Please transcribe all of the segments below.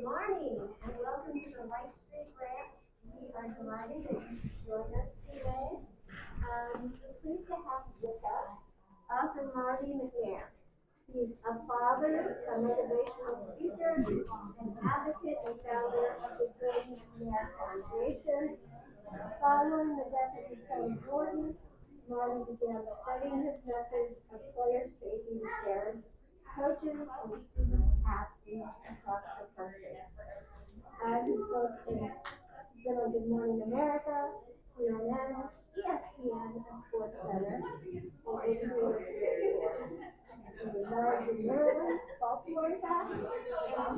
morning and welcome to the White Street Ranch. We are delighted that you could join us today. We're pleased to have with us Author Marty McNair. He's a father, a motivational speaker, an advocate and founder of the McNair Foundation. Following the death of his son Jordan, Marty began studying his message of player safety with parents, coaches, and student athletes across the country. He's been on Good Morning America, CNN, ESPN, and Sports Center, and University of He lives in Maryland, Baltimore, in fact, and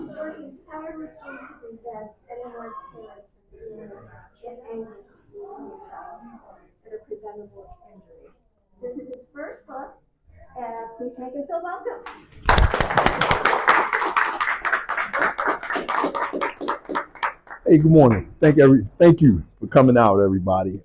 he's working tirelessly to prevent anyone parents from feeling get angry that are preventable injuries. This is his first book, and please make him feel welcome. Hey, good morning. Thank you for coming out, everybody.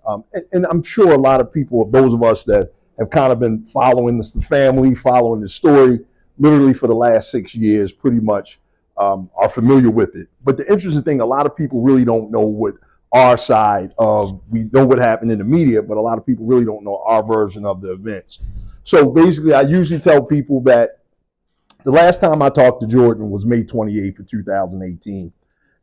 And I'm sure a lot of people, those of us that have kind of been following the family, following the story, literally for the last 6 years, pretty much are familiar with it. But the interesting thing, a lot of people really don't know what our side of, we know what happened in the media, but a lot of people really don't know our version of the events. So basically, I usually tell people that the last time I talked to Jordan was May 28th of 2018.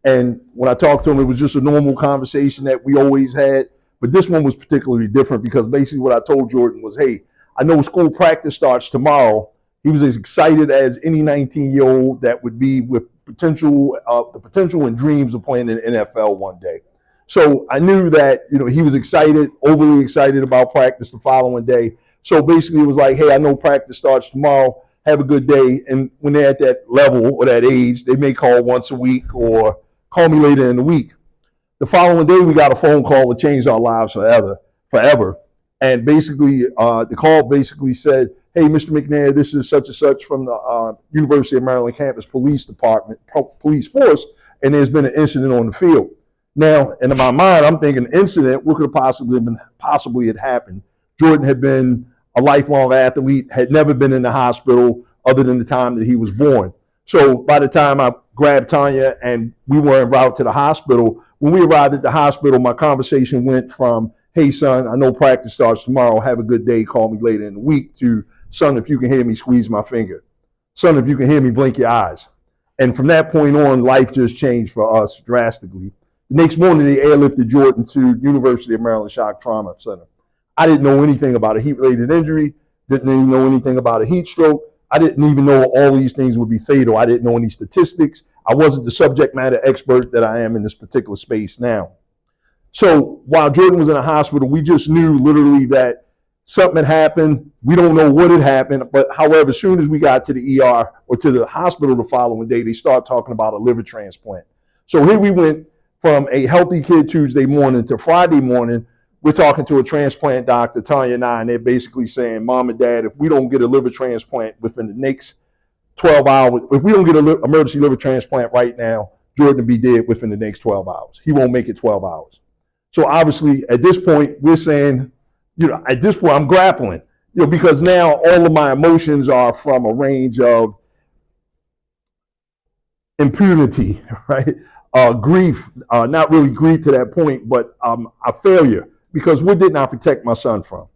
And when I talked to him, it was just a normal conversation that we always had. But this one was particularly different because basically what I told Jordan was, hey, I know school practice starts tomorrow. He was as excited as any 19-year-old that would be with the potential and dreams of playing in the NFL one day. So I knew that, he was excited, overly excited about practice the following day. So basically it was like, hey, I know practice starts tomorrow. Have a good day. And when they're at that level or that age, they may call once a week or call me later in the week. The following day, we got a phone call that changed our lives forever. And basically, the call basically said, hey, Mr. McNair, this is such and such from the University of Maryland campus police force, and there's been an incident on the field. Now, in my mind, I'm thinking incident, what could have possibly had happened? Jordan had been a lifelong athlete, had never been in the hospital other than the time that he was born. So by the time I grabbed Tanya and we were en route to the hospital, when we arrived at the hospital, my conversation went from, hey, son, I know practice starts tomorrow. Have a good day. Call me later in the week to, son, if you can hear me, squeeze my finger. Son, if you can hear me, blink your eyes. And from that point on, life just changed for us drastically. The next morning, they airlifted Jordan to University of Maryland Shock Trauma Center. I didn't know anything about a heat-related injury, didn't even know anything about a heat stroke. I didn't even know all these things would be fatal. I didn't know any statistics. I wasn't the subject matter expert that I am in this particular space now. So while Jordan was in the hospital, we just knew literally that something had happened. We don't know what had happened, but however, as soon as we got to the ER or to the hospital the following day, they started talking about a liver transplant. So here we went from a healthy kid Tuesday morning to Friday morning. We're talking to a transplant doctor, Tanya and I, and they're basically saying, Mom and Dad, if we don't get a liver transplant within the next 12 hours, if we don't get an emergency liver transplant right now, Jordan will be dead within the next 12 hours. He won't make it 12 hours. So obviously, at this point, we're saying, at this point, I'm grappling, because now all of my emotions are from a range of impunity, right? Grief, not really grief to that point, but a failure. Because what didn't I protect my son from?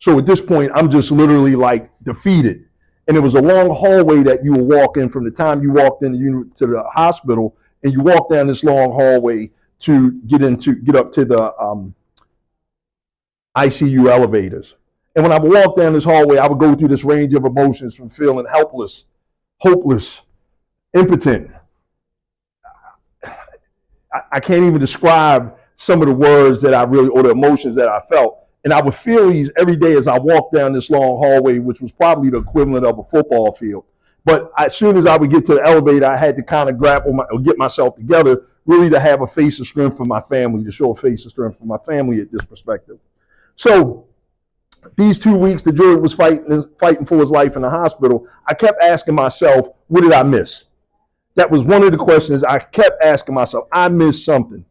So at this point, I'm just literally like defeated. And it was a long hallway that you were walking from the time you walked in to the hospital, and you walk down this long hallway to get up to the ICU elevators. And when I would walk down this hallway, I would go through this range of emotions from feeling helpless, hopeless, impotent. I can't even describe some of the words that or the emotions that I felt. And I would feel these every day as I walked down this long hallway, which was probably the equivalent of a football field. But as soon as I would get to the elevator, I had to kind of get myself together, really to have a face of strength for my family, to show a face of strength for my family at this perspective. So these 2 weeks that Jordan was fighting for his life in the hospital, I kept asking myself, what did I miss? That was one of the questions I kept asking myself. I missed something.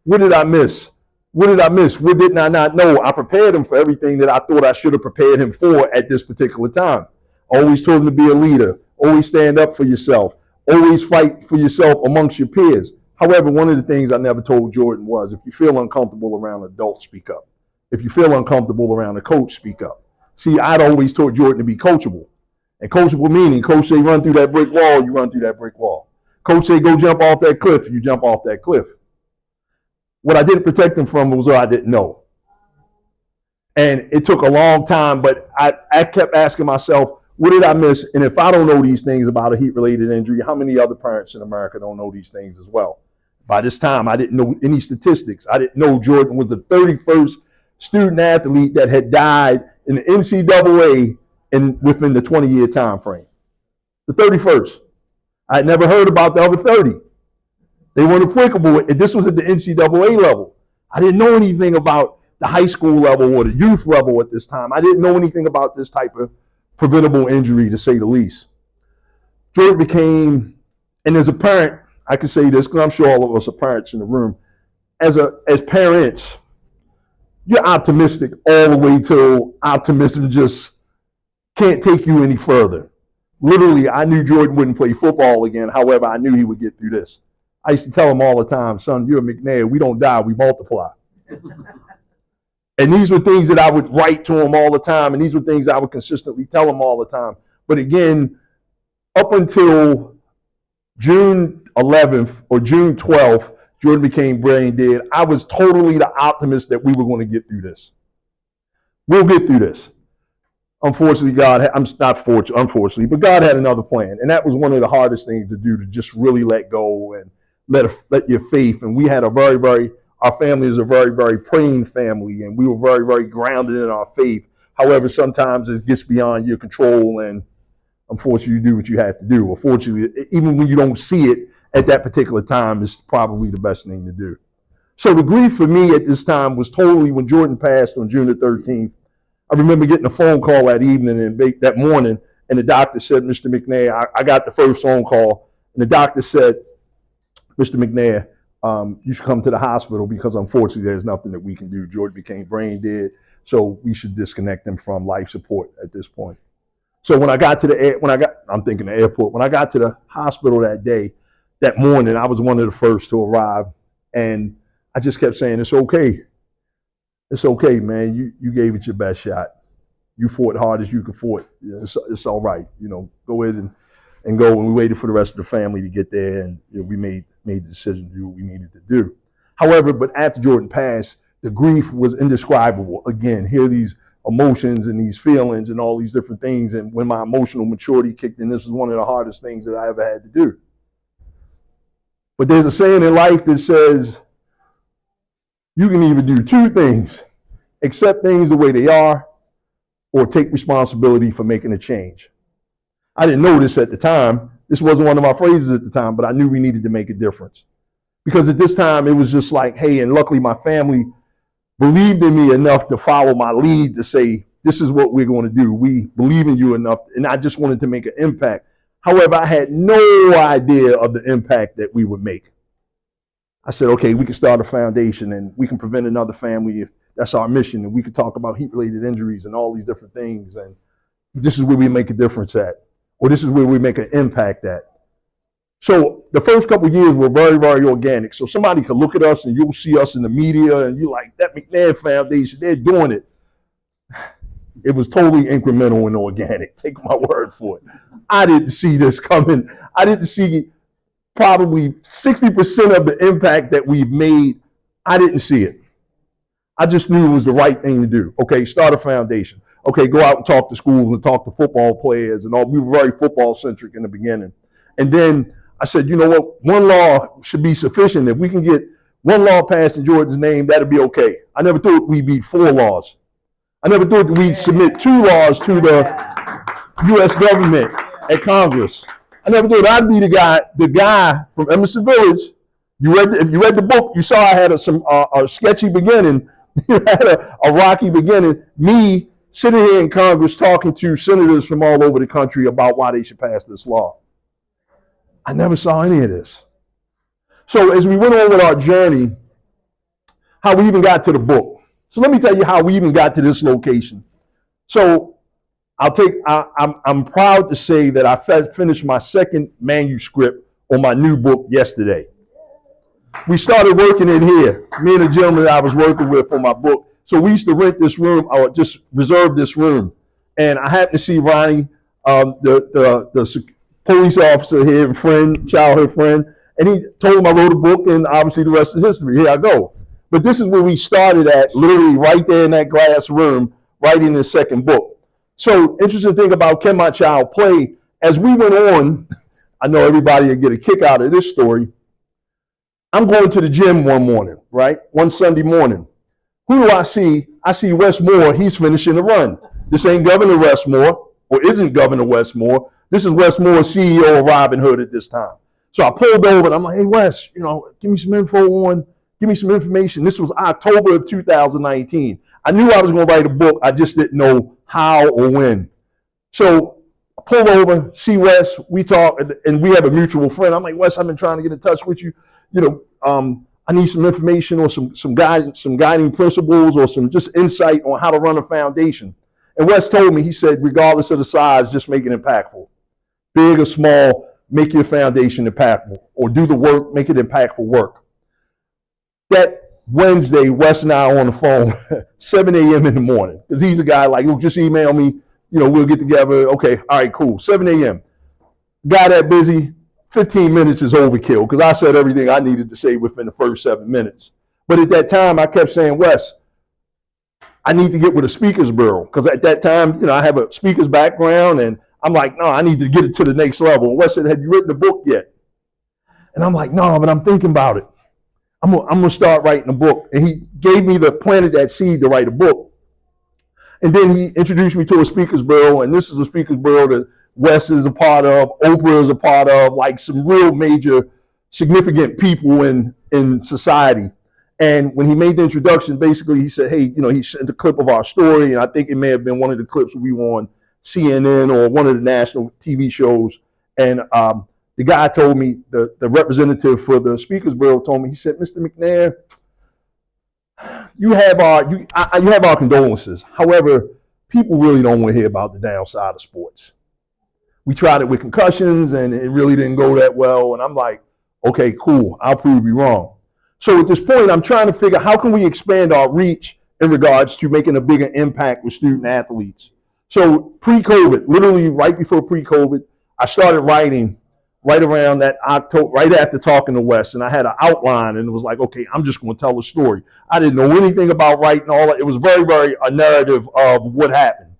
What did I miss? What did I miss? What didn't I not know? I prepared him for everything that I thought I should have prepared him for at this particular time. Always told him to be a leader. Always stand up for yourself. Always fight for yourself amongst your peers. However, one of the things I never told Jordan was, if you feel uncomfortable around adults, speak up. If you feel uncomfortable around a coach, speak up. See, I'd always taught Jordan to be coachable. And coachable meaning, coach say run through that brick wall, you run through that brick wall. Coach say go jump off that cliff, you jump off that cliff. What I didn't protect him from was what I didn't know. And it took a long time, but I kept asking myself, what did I miss? And if I don't know these things about a heat-related injury, how many other parents in America don't know these things as well? By this time, I didn't know any statistics. I didn't know Jordan was the 31st student athlete that had died in the NCAA within the 20-year time frame. The 31st. I had never heard about the other 30. They weren't applicable. This was at the NCAA level. I didn't know anything about the high school level or the youth level at this time. I didn't know anything about this type of preventable injury, to say the least. Jordan became, and as a parent, I can say this because I'm sure all of us are parents in the room. As parents, you're optimistic all the way till optimism just can't take you any further. Literally, I knew Jordan wouldn't play football again. However, I knew he would get through this. I used to tell him all the time, son, you're a McNair. We don't die, we multiply. And these were things that I would write to him all the time, and these were things I would consistently tell him all the time. But again, up until June 11th or June 12th, Jordan became brain dead. I was totally the optimist that we were going to get through this. We'll get through this. Unfortunately, unfortunately, but God had another plan. And that was one of the hardest things to do, to just really let go and let your faith. And we had our family is a very, very praying family, and we were very, very grounded in our faith. However, sometimes it gets beyond your control, and unfortunately, you do what you have to do. Unfortunately, even when you don't see it at that particular time, it's probably the best thing to do. So the grief for me at this time was totally when Jordan passed on June the 13th. I remember getting a phone call that evening and that morning, and the doctor said, Mr. McNair, I got the first phone call, and the doctor said, Mr. McNair, you should come to the hospital because unfortunately there's nothing that we can do. Jordan became brain dead, so we should disconnect him from life support at this point. So when I got to the airport, when I got to the hospital that morning, I was one of the first to arrive, and I just kept saying, it's okay. It's okay, man. You gave it your best shot. You fought hard as you could fight. It's all right. Go ahead and go. And we waited for the rest of the family to get there, and we made the decision to do what we needed to do. However, but after Jordan passed, the grief was indescribable. Again, here are these emotions and these feelings and all these different things. And when my emotional maturity kicked in, this was one of the hardest things that I ever had to do. But there's a saying in life that says, you can either do two things: accept things the way they are, or take responsibility for making a change. I didn't know this at the time. This wasn't one of my phrases at the time, but I knew we needed to make a difference. Because at this time, it was just like, hey, and luckily my family believed in me enough to follow my lead to say, this is what we're going to do. We believe in you enough, and I just wanted to make an impact. However, I had no idea of the impact that we would make. I said, okay, we can start a foundation and we can prevent another family if that's our mission. And we could talk about heat-related injuries and all these different things. And this is where we make a difference at, or this is where we make an impact at. So the first couple of years were very, very organic. So somebody could look at us and you'll see us in the media and you're like, that McNair Foundation, they're doing it. It was totally incremental and organic. Take my word for it. I didn't see this coming. I didn't see probably 60% of the impact that we've made. I didn't see it. I just knew it was the right thing to do. Okay, start a foundation. Okay, go out and talk to schools and talk to football players and all. We were very football centric in the beginning. And then I said, you know what? One law should be sufficient. If we can get one law passed in Jordan's name, that'd be okay. I never thought we'd beat 4 laws. I never thought that we'd submit 2 laws to the U.S. government at Congress. I never thought I'd be the guy from Emerson Village. If you read the book, you saw I had a sketchy beginning. You had a rocky beginning. Me sitting here in Congress talking to senators from all over the country about why they should pass this law. I never saw any of this. So as we went on with our journey, how we even got to the book. So let me tell you how we even got to this location. So I'm proud to say that I finished my second manuscript on my new book yesterday. We started working in here, me and the gentleman that I was working with for my book. So we used to rent this room, or just reserve this room. And I happened to see Ronnie, the police officer here, and friend, childhood friend, and he told him I wrote a book, and obviously the rest is history. Here I go. But this is where we started at, literally right there in that glass room, writing the second book. So interesting thing about Can My Child Play, as we went on, I know everybody will get a kick out of this story. I'm going to the gym one morning, right? One Sunday morning. Who do I see? I see Wes Moore. He's finishing the run. This ain't Governor Wes Moore, or isn't Governor Wes Moore. This is Wes Moore, CEO of Robin Hood at this time. So I pulled over and I'm like, hey, Wes, give me some give me some information. This was October of 2019. I knew I was going to write a book. I just didn't know how or when. So I pulled over, see Wes, we talk, and we have a mutual friend. I'm like, Wes, I've been trying to get in touch with you. I need some information or some guidance, some guiding principles, or some just insight on how to run a foundation. And Wes told me, he said, regardless of the size, just make it impactful. Big or small, make your foundation impactful, or do the work, make it impactful work. That Wednesday, Wes and I are on the phone, 7 a.m. in the morning, because he's a guy like, look, just email me, we'll get together. Okay, all right, cool. 7 a.m. Guy that busy, 15 minutes is overkill, because I said everything I needed to say within the first 7 minutes. But at that time, I kept saying, Wes, I need to get with a speakers bureau, because at that time, I have a speaker's background, and I'm like, no, I need to get it to the next level. And Wes said, have you written a book yet? And I'm like, no, but I'm thinking about it. I'm going to start writing a book. And he gave me planted that seed to write a book. And then he introduced me to a speakers bureau, and this is a speakers bureau that Wes is a part of, Oprah is a part of, like some real major significant people in society. And when he made the introduction, basically he said, hey, he sent a clip of our story, and I think it may have been one of the clips we were on CNN or one of the national TV shows. And the guy told me, the representative for the Speakers Bureau told me, he said, Mr. McNair, you have our condolences. However, people really don't want to hear about the downside of sports. We tried it with concussions, and it really didn't go that well. And I'm like, okay, cool, I'll prove you wrong. So at this point, I'm trying to figure out how can we expand our reach in regards to making a bigger impact with student athletes. So pre-COVID, literally right before pre-COVID, I started writing right around that October, right after talking to Wes, and I had an outline, and it was like, okay, I'm just going to tell a story. I didn't know anything about writing all that. It was very, very a narrative of what happened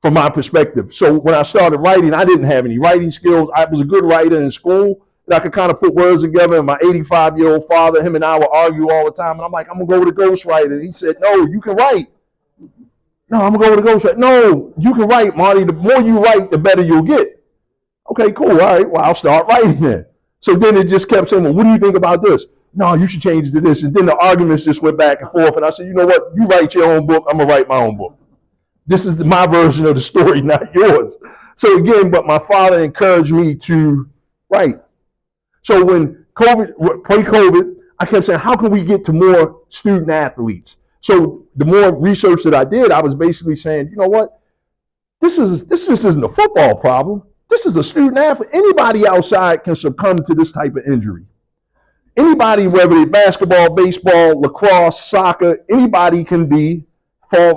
from my perspective. So when I started writing, I didn't have any writing skills. I was a good writer in school, and I could kind of put words together. And my 85-year-old father, him and I would argue all the time, and I'm like, I'm going to go with a ghostwriter. And he said, no, you can write. No, I'm going to go with a ghostwriter. No, you can write, Marty. The more you write, the better you'll get. Okay, cool. All right, well, I'll start writing then. So then it just kept saying, well, what do you think about this? No, you should change it to this. And then the arguments just went back and forth. And I said, you know what? You write your own book. I'm going to write my own book. This is my version of the story, not yours. So again, but my father encouraged me to write. So when pre-COVID, I kept saying, how can we get to more student athletes? So the more research that I did, I was basically saying, you know what? This just isn't a football problem. This is a student athlete. Anybody outside can succumb to this type of injury. Anybody, whether it's basketball, baseball, lacrosse, soccer, anybody can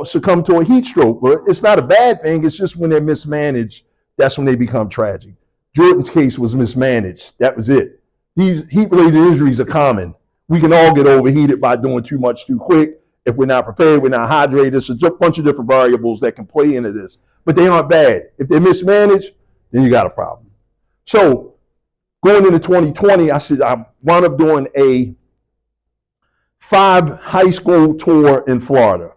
succumb to a heat stroke. But it's not a bad thing. It's just when they're mismanaged, that's when they become tragic. Jordan's case was mismanaged. That was it. These heat-related injuries are common. We can all get overheated by doing too much too quick. If we're not prepared, we're not hydrated. It's a bunch of different variables that can play into this. But they aren't bad. If they're mismanaged, then you got a problem. So going into 2020, I wound up doing a 5 high school tour in Florida.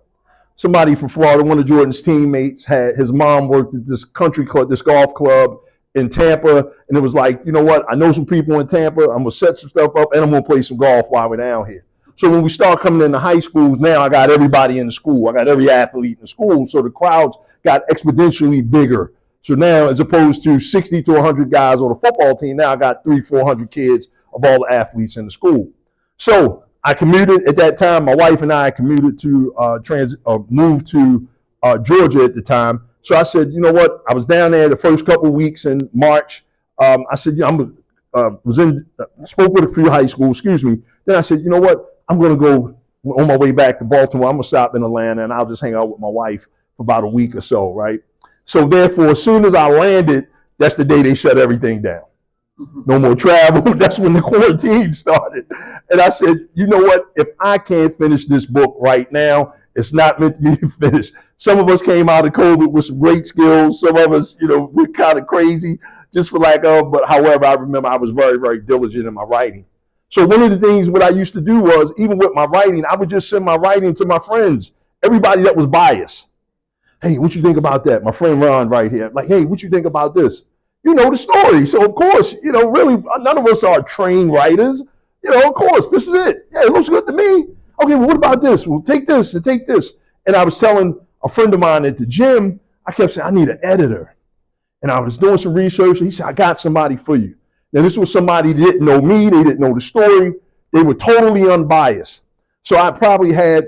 Somebody from Florida, one of Jordan's teammates, his mom worked at this country club, this golf club in Tampa. And it was like, you know what? I know some people in Tampa. I'm going to set some stuff up, and I'm going to play some golf while we're down here. So when we start coming into high schools, now I got everybody in the school. I got every athlete in the school. So the crowds got exponentially bigger. So now, as opposed to 60 to 100 guys on the football team, now I got 300-400 kids of all the athletes in the school. So I commuted at that time. My wife and I commuted to moved to Georgia at the time So I said, you know what? I was down there the first couple of weeks in March. I said, yeah, spoke with a few high schools, excuse me. Then I said, you know what? I'm going to go on my way back to Baltimore. I'm going to stop in Atlanta and I'll just hang out with my wife for about a week or so, right? So therefore, as soon as I landed, that's the day they shut everything down. No more travel. That's when the quarantine started. And I said, you know what? If I can't finish this book right now, it's not meant to be finished. Some of us came out of COVID with some great skills. Some of us, we're kind of crazy, just for lack of. But however, I remember I was very, very diligent in my writing. So one of the things what I used to do was, even with my writing, I would just send my writing to my friends, everybody that was biased. Hey, what you think about that? My friend Ron right here. Like, hey, what you think about this? You know the story. So of course, really, none of us are trained writers. Of course, this is it. Yeah, it looks good to me. Okay, well, what about this? Well, take this and take this. And I was telling a friend of mine at the gym, I kept saying, I need an editor. And I was doing some research. And he said, I got somebody for you. Now, this was somebody that didn't know me. They didn't know the story. They were totally unbiased. So I probably had,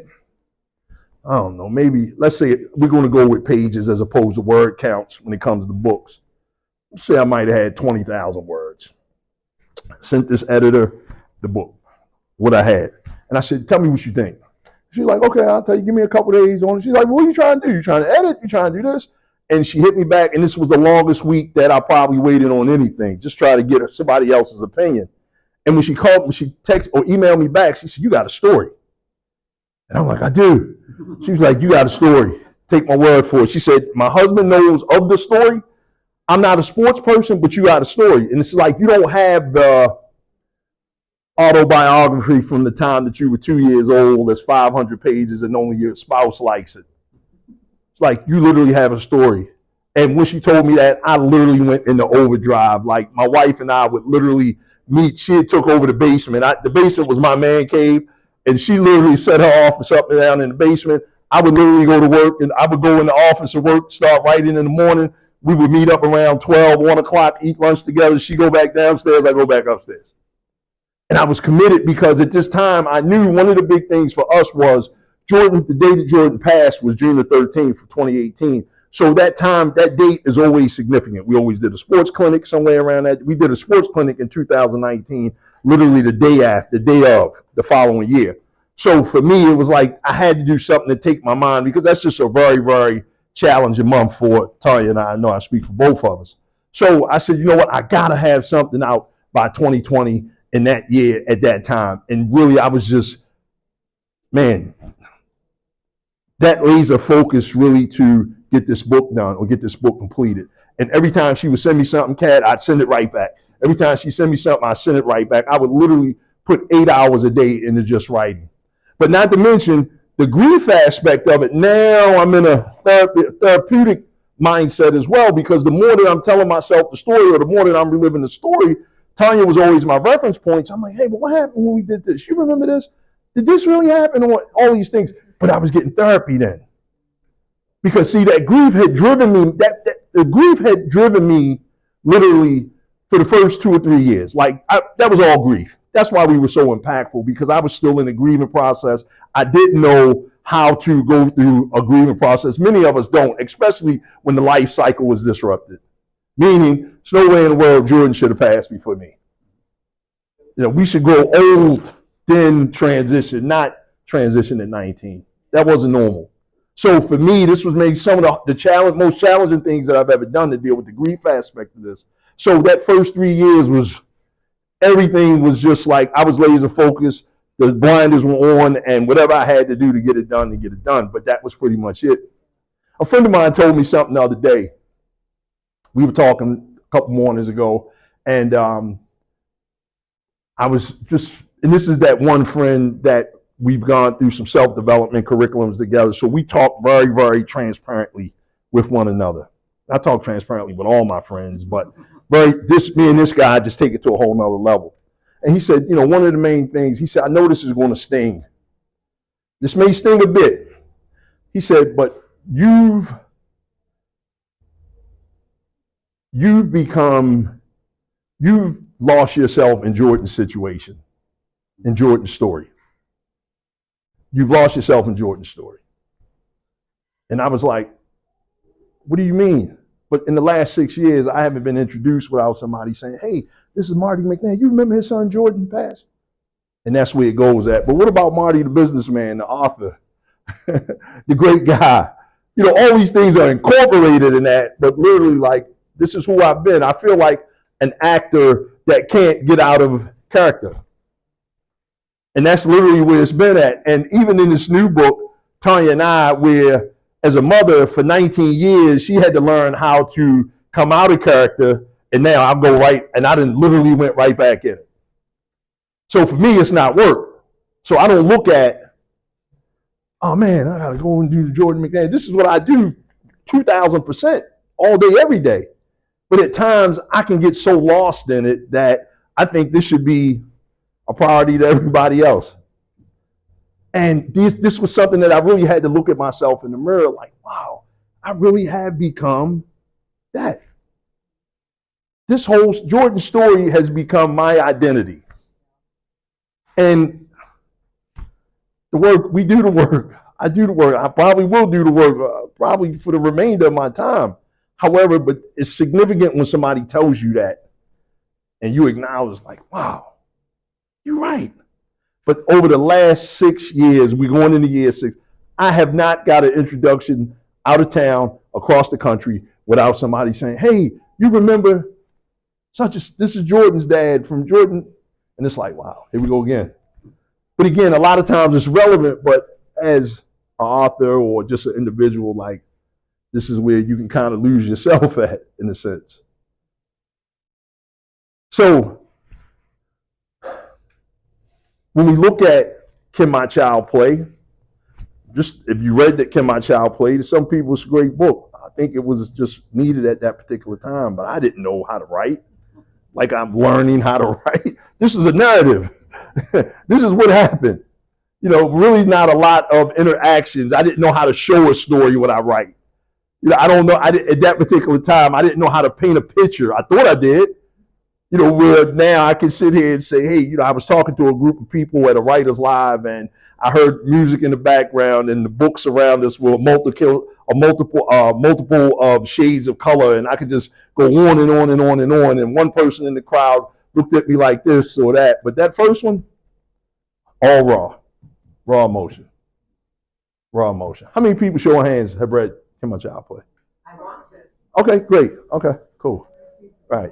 I don't know, maybe, let's say we're going to go with pages as opposed to word counts when it comes to books. Let's say I might have had 20,000 words. Sent this editor the book, what I had. And I said, tell me what you think. She's like, okay, I'll tell you, give me a couple days on it. She's like, what are you trying to do? You trying to edit? You trying to do this? And she hit me back, and this was the longest week that I probably waited on anything, just try to get somebody else's opinion. And when she called me, she texted or emailed me back, she said, you got a story. And I'm like, I do. She was like, you got a story. Take my word for it. She said, my husband knows of the story. I'm not a sports person, but you got a story. And it's like you don't have the autobiography from the time that you were 2 years old that's 500 pages and only your spouse likes it. It's like you literally have a story. And when she told me that, I literally went into overdrive. Like my wife and I would literally meet. She had took over the basement. The basement was my man cave. And she literally set her office up and down in the basement. I would literally go to work and I would go in the office and work, start writing in the morning. We would meet up around 12, 1 o'clock, eat lunch together. She go back downstairs, I go back upstairs. And I was committed because at this time, I knew one of the big things for us was Jordan, the day that Jordan passed was June the 13th of 2018. So that time, that date is always significant. We always did a sports clinic somewhere around that. We did a sports clinic in 2019, literally the day of the following year. So for me, it was like I had to do something to take my mind because that's just a very, very challenging month for Tanya and I know I speak for both of us. So I said, you know what? I got to have something out by 2020 in that year at that time. And really, I was just, man, that laser focus really to get this book done or get this book completed. And every time she would send me something, Kat, I'd send it right back. Every time she sent me something, I'd send it right back. I would literally put 8 hours a day into just writing. But not to mention, the grief aspect of it, now I'm in a therapeutic mindset as well, because the more that I'm telling myself the story or the more that I'm reliving the story, Tanya was always my reference points. I'm like, hey, but what happened when we did this? You remember this? Did this really happen? Or all these things. But I was getting therapy then. Because see, that grief had driven me, the grief had driven me literally for the first 2 or 3 years. Like that was all grief. That's why we were so impactful, because I was still in the grieving process. I didn't know how to go through a grieving process. Many of us don't, especially when the life cycle was disrupted. Meaning, there's no way in the world Jordan should have passed before me. We should grow old, then transition, not transition at 19. That wasn't normal. So for me, this was maybe some of the most challenging things that I've ever done to deal with the grief aspect of this. So that first 3 years was, everything was just like, I was laser focused, the blinders were on, and whatever I had to do to get it done, but that was pretty much it. A friend of mine told me something the other day. We were talking a couple mornings ago, and I was just, and this is that one friend that we've gone through some self-development curriculums together, so we talk very, very transparently with one another. I talk transparently with all my friends, but me and this guy just take it to a whole nother level. And he said, one of the main things, he said, I know this is going to sting. This may sting a bit. He said, but you've lost yourself in Jordan's situation, in Jordan's story. You've lost yourself in Jordan's story. And I was like, What do you mean? But in the last 6 years, I haven't been introduced without somebody saying, hey, this is Marty McNair. You remember his son Jordan passed? And that's where it goes at. But what about Marty the businessman, the author, the great guy? You know, all these things are incorporated in that, but literally like, this is who I've been. I feel like an actor that can't get out of character. And that's literally where it's been at. And even in this new book, Tanya and I, where as a mother for 19 years, she had to learn how to come out of character. And now I go right, and I done literally went right back in it. So for me, it's not work. So I don't look at, oh man, I gotta go and do the Jordan McNair. This is what I do 2,000% all day, every day. But at times I can get so lost in it that I think this should be a priority to everybody else. And this was something that I really had to look at myself in the mirror like, wow, I really have become that. This whole Jordan story has become my identity. And the work, we do the work. I do the work. I probably will do the work, probably for the remainder of my time. However, but it's significant when somebody tells you that and you acknowledge like, wow, you're right. But over the last 6 years, we're going into year 6, I have not got an introduction out of town, across the country, without somebody saying, hey, you remember this is Jordan's dad from Jordan. And it's like, wow, here we go again. But again, a lot of times it's relevant, but as an author or just an individual, like, this is where you can kind of lose yourself at, in a sense. So when we look at Can My Child Play, just if you read that Can My Child Play, to some people it's a great book. I think it was just needed at that particular time, but I didn't know how to write. Like I'm learning how to write. This is a narrative. This is what happened. You know, really not a lot of interactions. I didn't know how to show a story when I write. You know, I don't know. At that particular time, I didn't know how to paint a picture. I thought I did. You know, where now I can sit here and say, hey, you know, I was talking to a group of people at a Writers Live, and I heard music in the background, and the books around us were multiple shades of color, and I could just go on and on and on and on. And one person in the crowd looked at me like this or that. But that first one, all raw emotion. How many people, show of hands, have read Can My Child Play? I want to. Okay, great. Okay, cool. Right.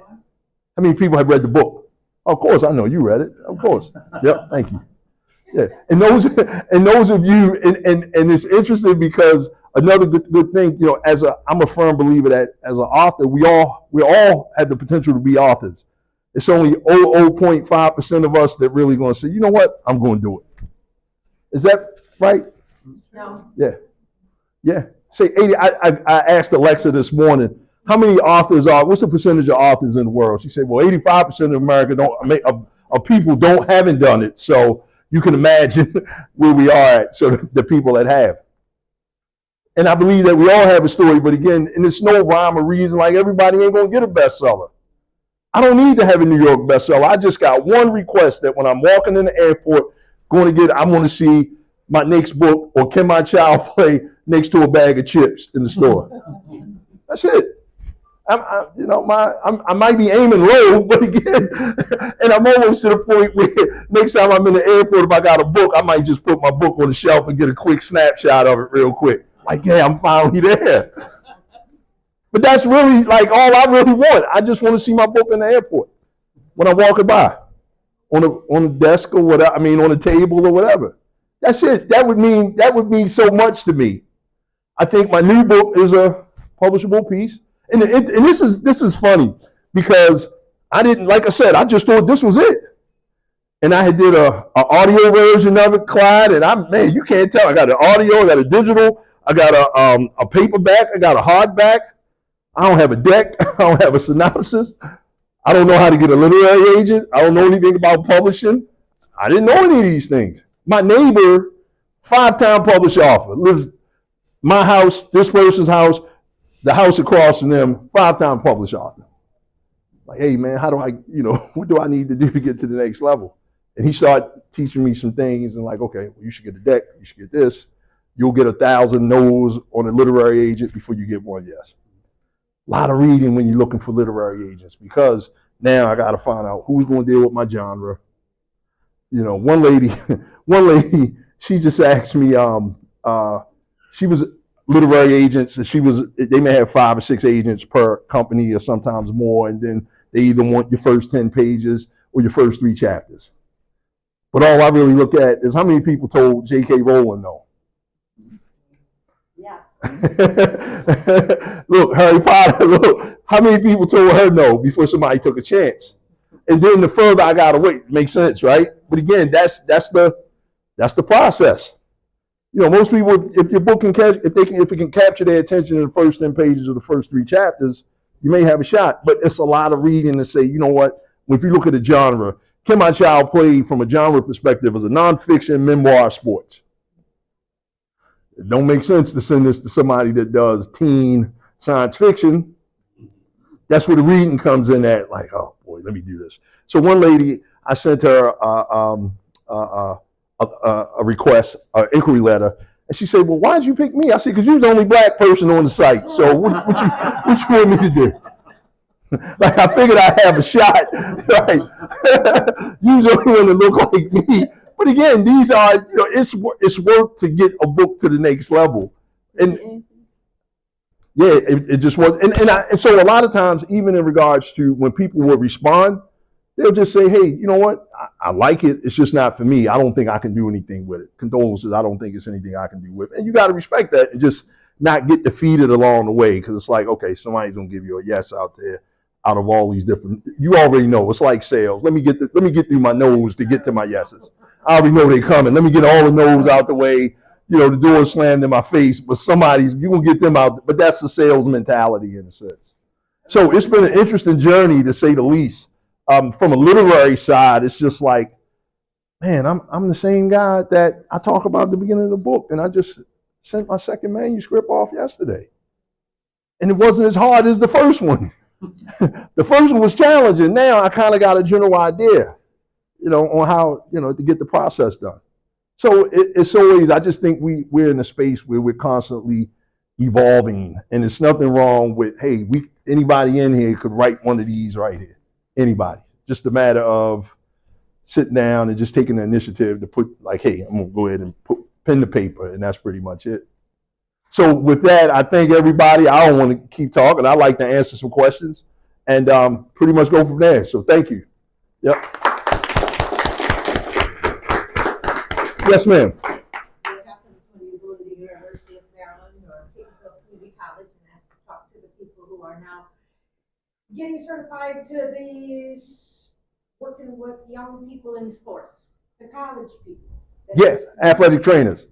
How many people have read the book? Of course, I know you read it. Of course. Yep. Thank you. Yeah. And those of you, and it's interesting because another good thing, you know, I'm a firm believer that as an author, we all have the potential to be authors. It's only 0.5% of us that really going to say, you know what, I'm going to do it. Is that right? No. Yeah. Say 80. I asked Alexa this morning, how many authors what's the percentage of authors in the world? She said, well, 85% of America people haven't done it. So you can imagine where we are at, so the people that have. And I believe that we all have a story, but again, and it's no rhyme or reason, like everybody ain't gonna get a bestseller. I don't need to have a New York bestseller. I just got one request that when I'm walking in the airport, I want to see my next book or Can My Child Play next to a bag of chips in the store. That's it. I might be aiming low, but again, and I'm almost to the point where next time I'm in the airport, if I got a book, I might just put my book on the shelf and get a quick snapshot of it real quick. Like, yeah, I'm finally there. But that's really like all I really want. I just want to see my book in the airport when I'm walking by, on the desk or whatever. I mean, on the table or whatever. That's it. That would mean so much to me. I think my new book is a publishable piece. And this is funny because I didn't, like I said, I just thought this was it. And I did a audio version of it, Clyde, and you can't tell. I got an audio, I got a digital, I got a paperback, I got a hardback. I don't have a deck, I don't have a synopsis. I don't know how to get a literary agent. I don't know anything about publishing. I didn't know any of these things. My neighbor, 5-time published author, lives my house, this person's house, the house across from them, 5-time published author. Like, hey man, how do I, what do I need to do to get to the next level? And he started teaching me some things and like, okay, well, you should get a deck, you should get this. You'll get 1,000 no's on a literary agent before you get one yes. A lot of reading when you're looking for literary agents, because now I got to find out who's going to deal with my genre. You know, one lady, she just asked me, she was literary agents, and they may have 5 or 6 agents per company, or sometimes more, and then they either want your first 10 pages or your first 3 chapters. But all I really look at is how many people told J.K. Rowling no. Yes. Look, Harry Potter, look, how many people told her no before somebody took a chance? And then the further I got away, it makes sense, right? But again, that's the process. You know, most people, if your book can catch, if it can capture their attention in the first 10 pages or the first 3 chapters, you may have a shot. But it's a lot of reading to say, you know what? If you look at the genre, Can My Child Play from a genre perspective as a nonfiction memoir sports? It don't make sense to send this to somebody that does teen science fiction. That's where the reading comes in at, like, oh boy, let me do this. So one lady, I sent her a request, an inquiry letter, and she said, well, why'd you pick me? I said, because you're the only black person on the site. So what you want me to do? Like, I figured I'd have a shot, right? You're the only one that look like me. But again, these are, you know, it's work to get a book to the next level. And yeah, it just was. And so a lot of times, even in regards to when people will respond, they'll just say, hey, you know what? I like it. It's just not for me. I don't think I can do anything with it. Condolences. I don't think it's anything I can do with it. And you got to respect that and just not get defeated along the way. Because it's like, okay, somebody's going to give you a yes out there out of all these different, you already know. It's like sales. Let me get through my nose to get to my yeses. I already know they're coming. Let me get all the no's out the way. You know, the door slammed in my face, but you're going to get them out. But that's the sales mentality in a sense. So it's been an interesting journey, to say the least. From a literary side, it's just like, man, I'm the same guy that I talk about at the beginning of the book, and I just sent my second manuscript off yesterday. And it wasn't as hard as the first one. The first one was challenging. Now I kind of got a general idea, you know, on how, you know, to get the process done. So it's always, I just think we're in a space where we're constantly evolving, and there's nothing wrong with, hey, anybody in here could write one of these right here. Anybody. Just a matter of sitting down and just taking the initiative to put, like, hey, I'm going to go ahead and put pen to paper, and that's pretty much it. So with that, I thank everybody. I don't want to keep talking. I like to answer some questions and pretty much go from there. So thank you. Yep. Yes, ma'am. What happens when you go to the University of Maryland or Kingsville Community College and have to talk to the people who are now getting certified to these, working with young people in sports, the college people? Yeah, athletic trainers.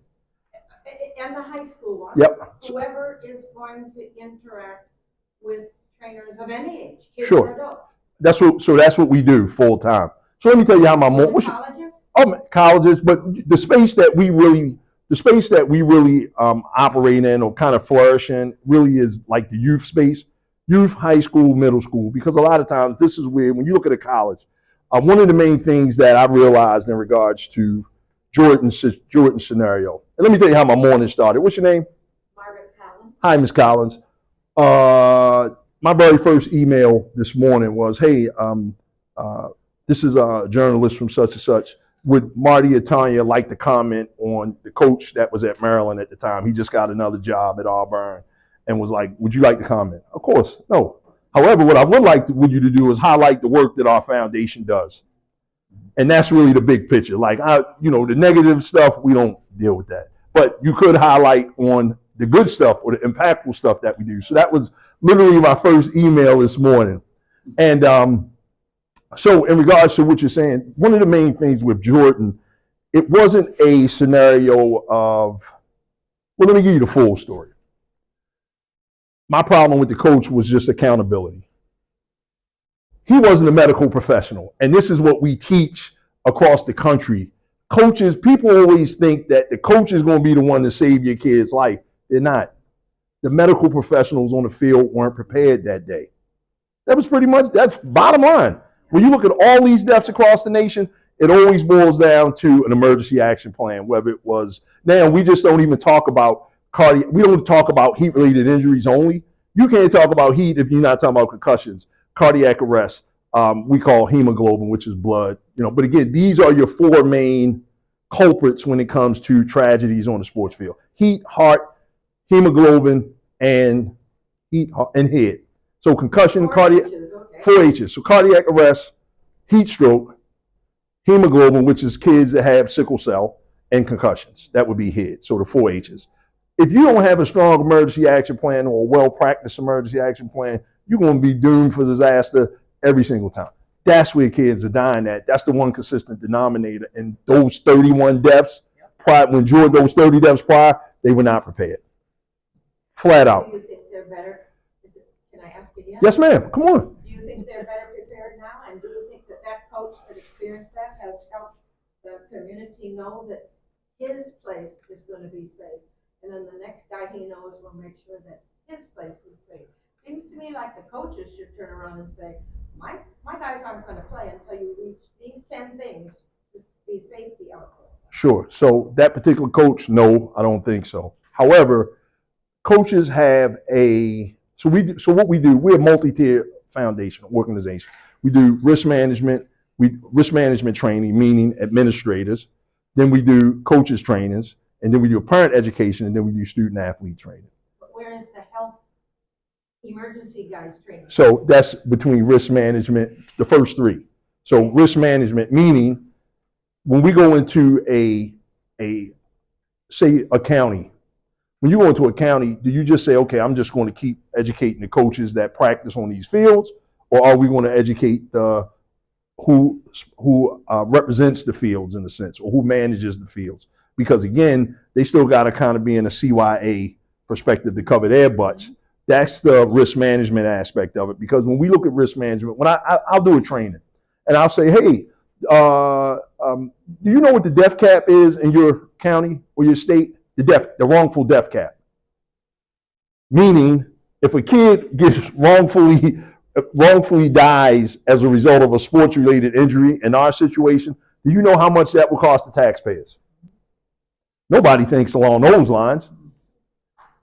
And the high school ones. Yep. Whoever is going to interact with trainers of any age, kids Sure. or adults. That's what we do full time. So let me tell you how my mom. Colleges? Colleges, but the space that we really operate in or kind of flourish in really is like the youth space, youth, high school, middle school, because a lot of times this is where, when you look at a college, one of the main things that I realized in regards to Jordan's scenario, and let me tell you how my morning started. What's your name? Margaret Collins. Hi, Ms. Collins. My very first email this morning was, hey, this is a journalist from such and such. Would Marty or Tanya like to comment on the coach that was at Maryland at the time? He just got another job at Auburn, and was like, would you like to comment? Of course, no. However, what I would like you to do is highlight the work that our foundation does. And that's really the big picture. Like, the negative stuff, we don't deal with that. But you could highlight on the good stuff or the impactful stuff that we do. So that was literally my first email this morning. And so in regards to what you're saying, one of the main things with Jordan, it wasn't a scenario of, well, let me give you the full story. My problem with the coach was just accountability. He wasn't a medical professional. And this is what we teach across the country. Coaches, people always think that the coach is going to be the one to save your kid's life. They're not. The medical professionals on the field weren't prepared that day. That's bottom line. When you look at all these deaths across the nation, it always boils down to an emergency action plan, whether it was, now we just don't even talk about we don't talk about heat-related injuries only. You can't talk about heat if you're not talking about concussions, cardiac arrest. We call hemoglobin, which is blood. But again, these are your four main culprits when it comes to tragedies on the sports field: heat, heart, hemoglobin, and head. So concussion, cardiac, okay. 4 H's. So cardiac arrest, heat stroke, hemoglobin, which is kids that have sickle cell, and concussions. That would be head. So the 4 H's. If you don't have a strong emergency action plan or a well-practiced emergency action plan, you're going to be doomed for disaster every single time. That's where kids are dying at. That's the one consistent denominator. And those 31 deaths, when George, those 30 deaths prior, they were not prepared. Flat out. Do you think they're better? Can I ask again? Yes, ma'am. Come on. Do you think they're better prepared now? And do you think that coach that experienced that has helped the community know that his place is going to be safe? And then the next guy he knows will make sure that his place is safe. Seems to me like the coaches should turn around and say, my guys aren't going to play until you reach these 10 things to be safety out there. Sure. So that particular coach, no, I don't think so. However, coaches have so what we do, we're a multi-tier foundation organization. We do risk management training, meaning administrators. Then we do coaches trainings, and then we do parent education, and then we do student athlete training. But where is the health emergency guys training? So that's between risk management, the first three. So risk management, meaning when we go into say a county, when you go into a county, do you just say, okay, I'm just going to keep educating the coaches that practice on these fields, or are we going to educate who represents the fields in a sense, or who manages the fields? Because again, they still got to kind of be in a CYA perspective to cover their butts. That's the risk management aspect of it. Because when we look at risk management, when I'll do a training, and I'll say, hey, do you know what the death cap is in your county or your state? The wrongful death cap. Meaning, if a kid gets wrongfully dies as a result of a sports-related injury in our situation, do you know how much that will cost the taxpayers? Nobody thinks along those lines.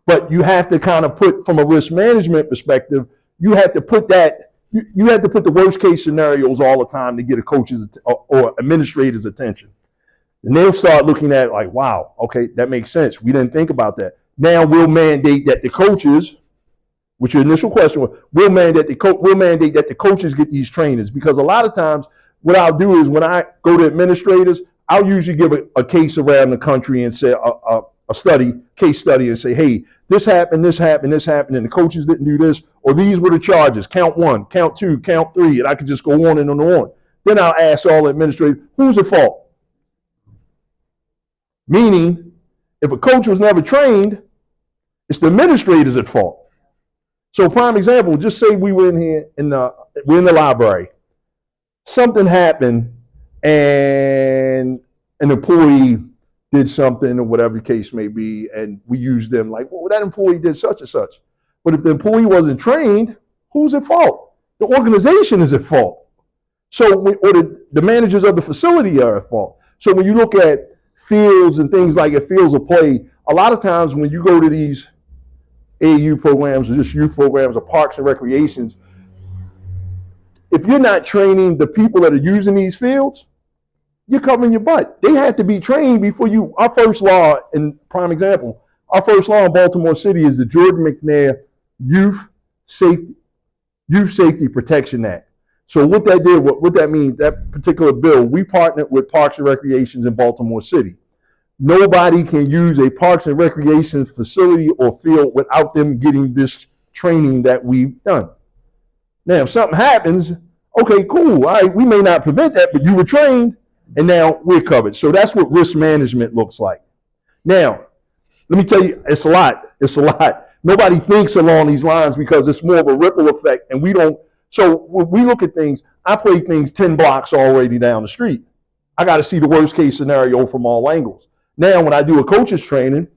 But you have to kind of put, from a risk management perspective, you have to put the worst case scenarios all the time to get a coach's or administrator's attention. And they'll start looking at it like, wow, okay, that makes sense. We didn't think about that. Now we'll mandate that the coaches, which your initial question was, we'll mandate that the coaches get these trainings. Because a lot of times what I'll do is when I go to administrators, I'll usually give a case around the country and say a case study and say, hey, this happened, and the coaches didn't do this, or these were the charges, count 1, count 2, count 3, and I could just go on and on. Then I'll ask all the administrators, who's at fault? Meaning, if a coach was never trained, it's the administrators at fault. So prime example, just say we were in here, we're in the library. Something happened, and an employee did something or whatever the case may be, and we use them like, well, that employee did such and such. But if the employee wasn't trained, who's at fault? The organization is at fault. So, or the managers of the facility are at fault. So when you look at fields and things like it, fields of play, a lot of times when you go to these AU programs or just youth programs or parks and recreations, if you're not training the people that are using these fields, you're covering your butt. They have to be trained before you. Our first law, in prime example, our first law in Baltimore City is the George McNair Youth Safety Protection Act. So what that means, that particular bill, we partnered with Parks and Recreations in Baltimore City. Nobody can use a Parks and Recreation facility or field without them getting this training that we've done. Now, if something happens, okay, cool. All right, we may not prevent that, but you were trained, and now we're covered. So that's what risk management looks like. Now, let me tell you, it's a lot. It's a lot. Nobody thinks along these lines because it's more of a ripple effect, and we don't. So when we look at things, I play things 10 blocks already down the street. I got to see the worst case scenario from all angles. Now, when I do a coach's training,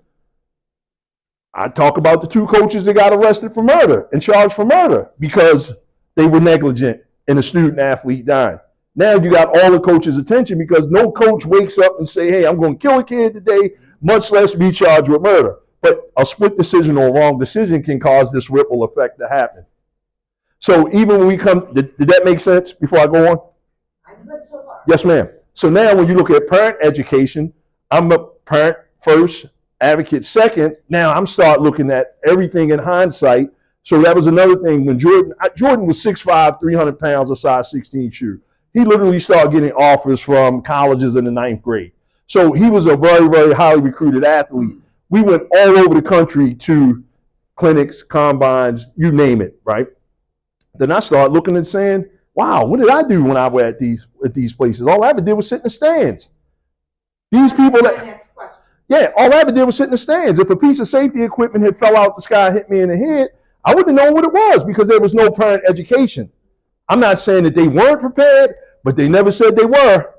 I talk about the 2 coaches that got arrested for murder and charged for murder because they were negligent in a student athlete dying. Now you got all the coaches' attention because no coach wakes up and say, hey, I'm going to kill a kid today, much less be charged with murder. But a split decision or a wrong decision can cause this ripple effect to happen. So even when we come, did that make sense before I go on? I'm good so far. Yes, ma'am. So now when you look at parent education, I'm a parent first, advocate second. Now I'm start looking at everything in hindsight. So that was another thing when Jordan was 6'5", 300 pounds, a size 16 shoe. He literally started getting offers from colleges in the 9th grade. So he was a very, very highly recruited athlete. We went all over the country to clinics, combines, you name it, right? Then I started looking and saying, wow, what did I do when I was at these places? All I ever did was sit in the stands. These people That's my next question. Yeah, all I ever did was sit in the stands. If a piece of safety equipment had fell out the sky and hit me in the head, I wouldn't have known what it was because there was no parent education. I'm not saying that they weren't prepared, but they never said they were.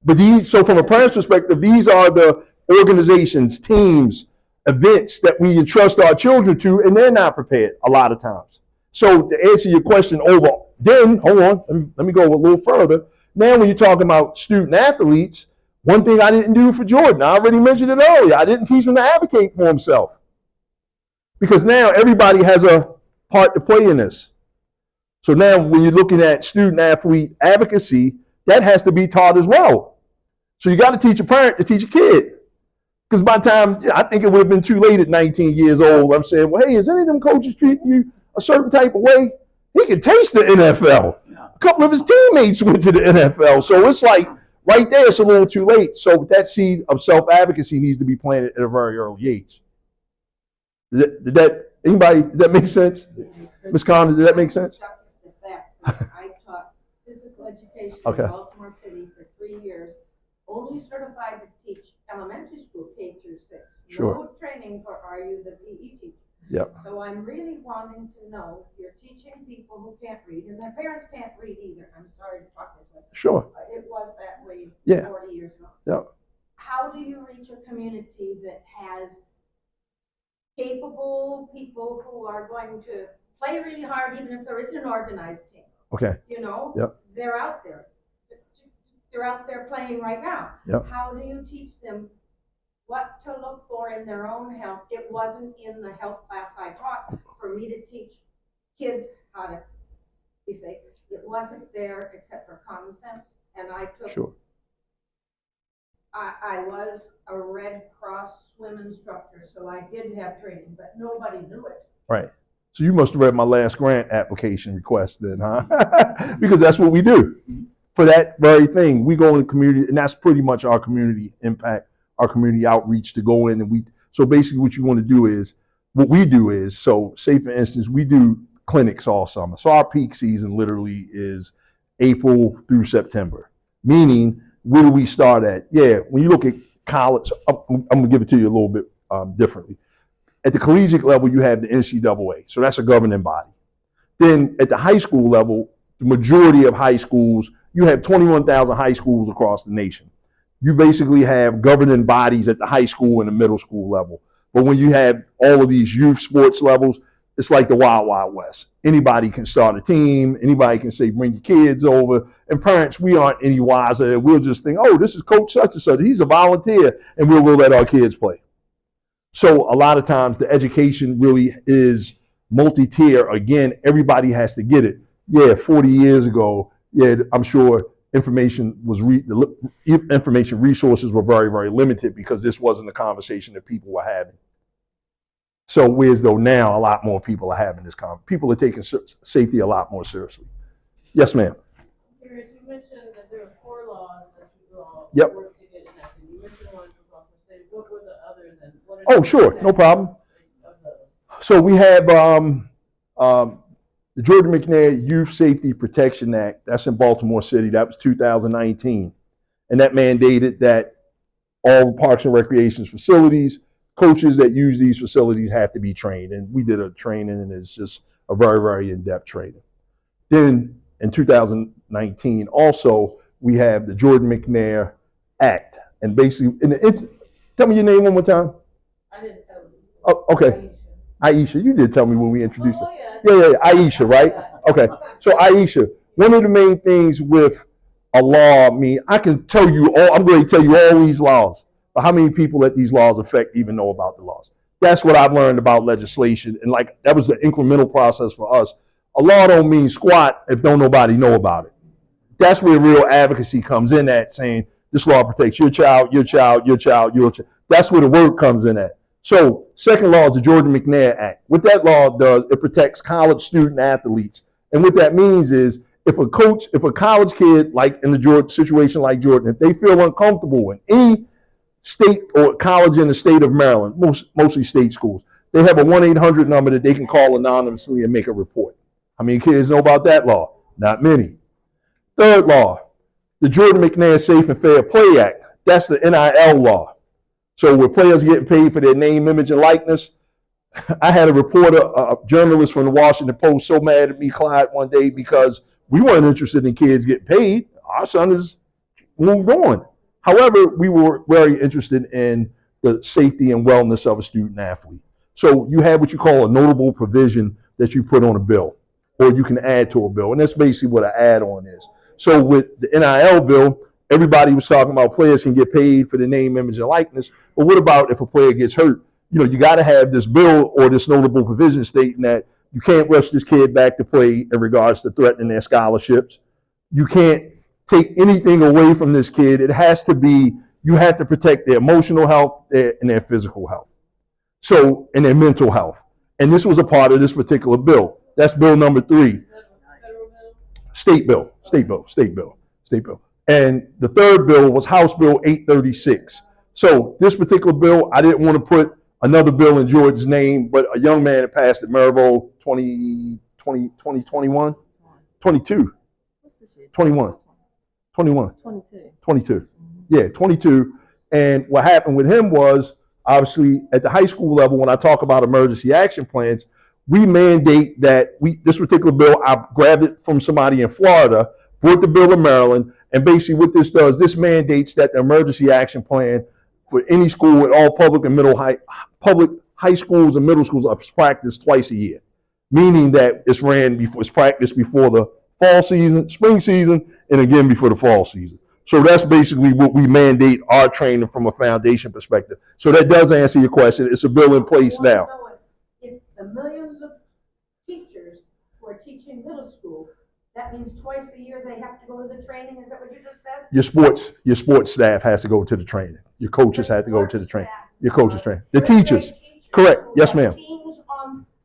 But so from a parent's perspective, these are the organizations, teams, events that we entrust our children to, and they're not prepared a lot of times. So to answer your question then, hold on, let me go a little further. Now when you're talking about student athletes, one thing I didn't do for Jordan, I already mentioned it earlier, I didn't teach him to advocate for himself. Because now everybody has a part to play in this. So now when you're looking at student athlete advocacy, that has to be taught as well. So you got to teach a parent to teach a kid. Because by the time, I think it would have been too late at 19 years old. I'm saying, well, hey, is any of them coaches treating you a certain type of way? He can taste the NFL. A couple of his teammates went to the NFL. So it's like, right there, it's a little too late. So that seed of self-advocacy needs to be planted at a very early age. Did that make sense? Ms. Connor, did that make sense? I taught physical education in Baltimore City for 3 years, only certified to teach elementary school K through 6. Sure. No training for are you the PE teacher. Yep. So I'm really wanting to know if you're teaching people who can't read, and their parents can't read either. I'm sorry to talk this way. Sure. It was that way 40 years ago. Yep. How do you reach a community that has capable people who are going to play really hard even if there isn't an organized team? Okay. You know, They're out there. They're out there playing right now. Yep. How do you teach them what to look for in their own health? It wasn't in the health class I taught for me to teach kids how to be safe. It wasn't there except for common sense. And I took, Sure. I was a Red Cross swim instructor, so I did have training, but nobody knew it. Right. So you must have read my last grant application request then, huh? Because that's what we do. For that very thing, we go in the community, and that's pretty much our community impact, our community outreach to go in. And so basically what you want to do is, so say for instance, we do clinics all summer. So our peak season literally is April through September, meaning where do we start at? Yeah, when you look at college, I'm going to give it to you a little bit differently. At the collegiate level, you have the NCAA, so that's a governing body. Then at the high school level, the majority of high schools, you have 21,000 high schools across the nation. You basically have governing bodies at the high school and the middle school level. But when you have all of these youth sports levels, it's like the Wild Wild West. Anybody can start a team. Anybody can say, bring your kids over. And parents, we aren't any wiser. We'll just think, oh, this is Coach such and such. He's a volunteer, and we'll let our kids play. So a lot of times the education really is multi-tier. Again, everybody has to get it. Yeah, 40 years ago, I'm sure information resources were very, very limited because this wasn't a conversation that people were having. So whereas though now a lot more people are having this conversation. People are taking safety a lot more seriously. Yes, ma'am. You mentioned that there were 4 laws that you all worked to get enacted. You mentioned one for Baltimore City. What were the others? And what are Oh, sure, no problem. So we have the Jordan McNair Youth Safety Protection Act. That's in Baltimore City. That was 2019. And that mandated that all parks and recreation facilities, coaches that use these facilities have to be trained. And we did a training, and it's just a very, very in-depth training. Then in 2019, also, we have the Jordan McNair Act. And basically, tell me your name one more time. I didn't tell you. Oh, okay. Aisha, you did tell me when we introduced her. Yeah, Aisha, right? Okay. So Aisha, one of the main things with a law, I'm going to tell you all these laws, But how many people that these laws affect even know about the laws? That's what I've learned about legislation. And like, that was the incremental process for us. A law don't mean squat if don't nobody know about it. That's where real advocacy comes in at, saying this law protects your child, your child, your child, your child. That's where the word comes in at. So second law is the Georgia McNair Act. What that law does, it protects college student athletes. And what that means is if a college kid, like in the Georgia situation like Jordan, if they feel uncomfortable in any state or college in the state of Maryland, mostly state schools, they have a 1-800 number that they can call anonymously and make a report. How many kids know about that law? Not many. Third law, the Jordan McNair Safe and Fair Play Act. That's the NIL law. So where players getting paid for their name, image, and likeness. I had a reporter, a journalist from the Washington Post, so mad at me, Clyde, one day because we weren't interested in kids getting paid. Our son has moved on. However, we were very interested in the safety and wellness of a student athlete. So you have what you call a notable provision that you put on a bill, or you can add to a bill. And that's basically what an add-on is. So with the NIL bill, everybody was talking about players can get paid for the name, image, and likeness. But what about if a player gets hurt? You got to have this bill or this notable provision stating that you can't rush this kid back to play in regards to threatening their scholarships. You can't take anything away from this kid. It has to be, you have to protect their emotional health and their physical health. So, and their mental health. And this was a part of this particular bill. That's bill number 3. State bill. And the third bill was House Bill 836. So this particular bill, I didn't want to put another bill in George's name, but a young man that passed at Maryville 2021, 22, 21, 21, 22. Yeah, 22. And what happened with him was, obviously, at the high school level, when I talk about emergency action plans, we mandate that this particular bill, I grabbed it from somebody in Florida, brought the bill to Maryland, and basically what this does, this mandates that the emergency action plan for any school at all public high schools and middle schools are practiced twice a year, meaning that it's practiced before the fall season, spring season, and again before the fall season. So that's basically what we mandate our training from a foundation perspective. So that does answer your question. It's a bill in place now. If the millions of teachers who are teaching middle school, that means twice a year they have to go to the training. Is that what you just said? Your sports staff has to go to the training. Your coaches have to go to the training. Your coaches train. The teachers. Correct. Yes, ma'am.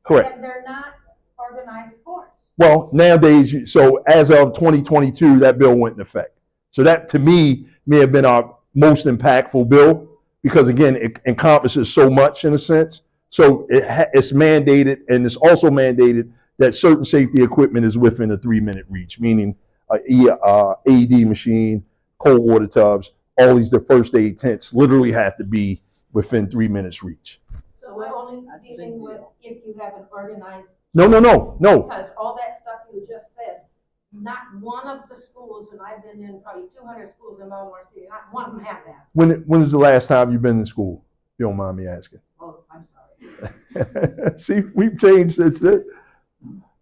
Correct. And they're not organized sports. Well, nowadays, so as of 2022, that bill went in effect. So that, to me, may have been our most impactful bill because, again, it encompasses so much in a sense. So it's mandated, and it's also mandated that certain safety equipment is within a 3-minute reach, meaning AED machine, cold water tubs, all these, the first aid tents literally have to be within 3 minutes reach. So we're only dealing with if you have an organized. No. Because all that stuff you just said, not one of the schools, and I've been in probably 200 schools in Baltimore City, not one of them have that. When is the last time you've been in school? If you don't mind me asking. Oh, I'm sorry. See, we've changed since then.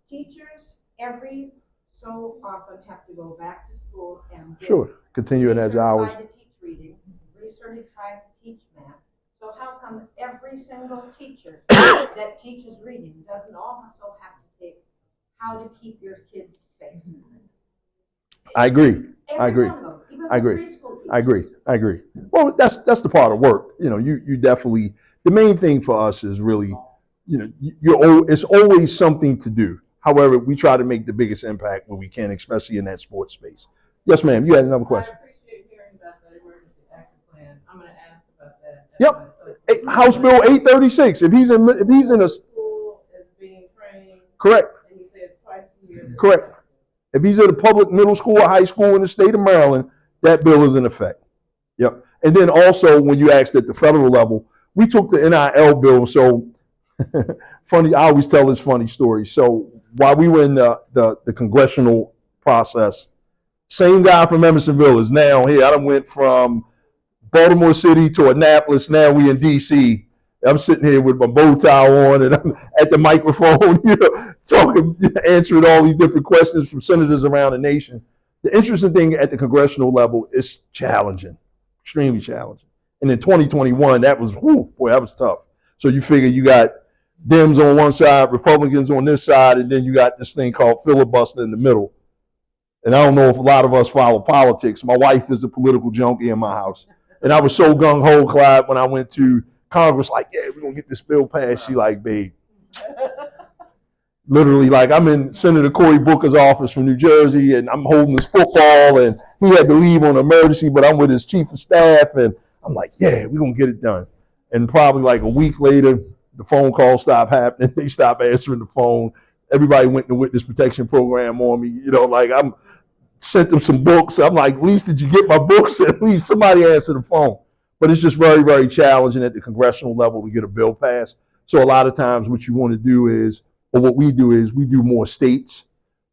Teachers every so often have to go back to school and Sure, continuing as hours. Recertified to teach reading, recertified to teach math. So how come every single teacher that teaches reading doesn't also have to take how to keep your kids safe? I agree. I agree. Well, that's the part of work. You definitely, the main thing for us is really, it's always something to do. However, we try to make the biggest impact when we can, especially in that sports space. Yes, ma'am. You had another question. I appreciate hearing about that emergency action plan. I'm going to ask about that. Yep. House Bill 836. If he's in a school is being trained. Correct. And you said twice a year. Correct. If he's at a public middle school or high school in the state of Maryland, that bill is in effect. Yep. And then also when you asked at the federal level, we took the NIL bill. So funny, I always tell this funny story. So while we were in the congressional process, same guy from Emersonville is now here. I done went from Baltimore City to Annapolis. Now we in DC. I'm sitting here with my bow tie on and I'm at the microphone, talking, answering all these different questions from senators around the nation. The interesting thing at the congressional level is challenging, extremely challenging. And in 2021, that was, whoo, boy, that was tough. So you figure you got Dems on one side, Republicans on this side, and then you got this thing called filibuster in the middle. And I don't know if a lot of us follow politics. My wife is a political junkie in my house. And I was so gung-ho, Clyde, when I went to Congress, like, yeah, we're going to get this bill passed. She like, babe. Literally, like, I'm in Senator Cory Booker's office from New Jersey, and I'm holding this football, and he had to leave on emergency, but I'm with his chief of staff, and I'm like, yeah, we're going to get it done. And probably like a week later, the phone call stopped happening. They stopped answering the phone. Everybody went to witness protection program on me. You know, like, I'm sent them some books. I'm like, at least did you get my books? At least somebody answered the phone. But it's just very, very challenging at the congressional level to get a bill passed. So a lot of times what you want to do is, or what we do is we do more states.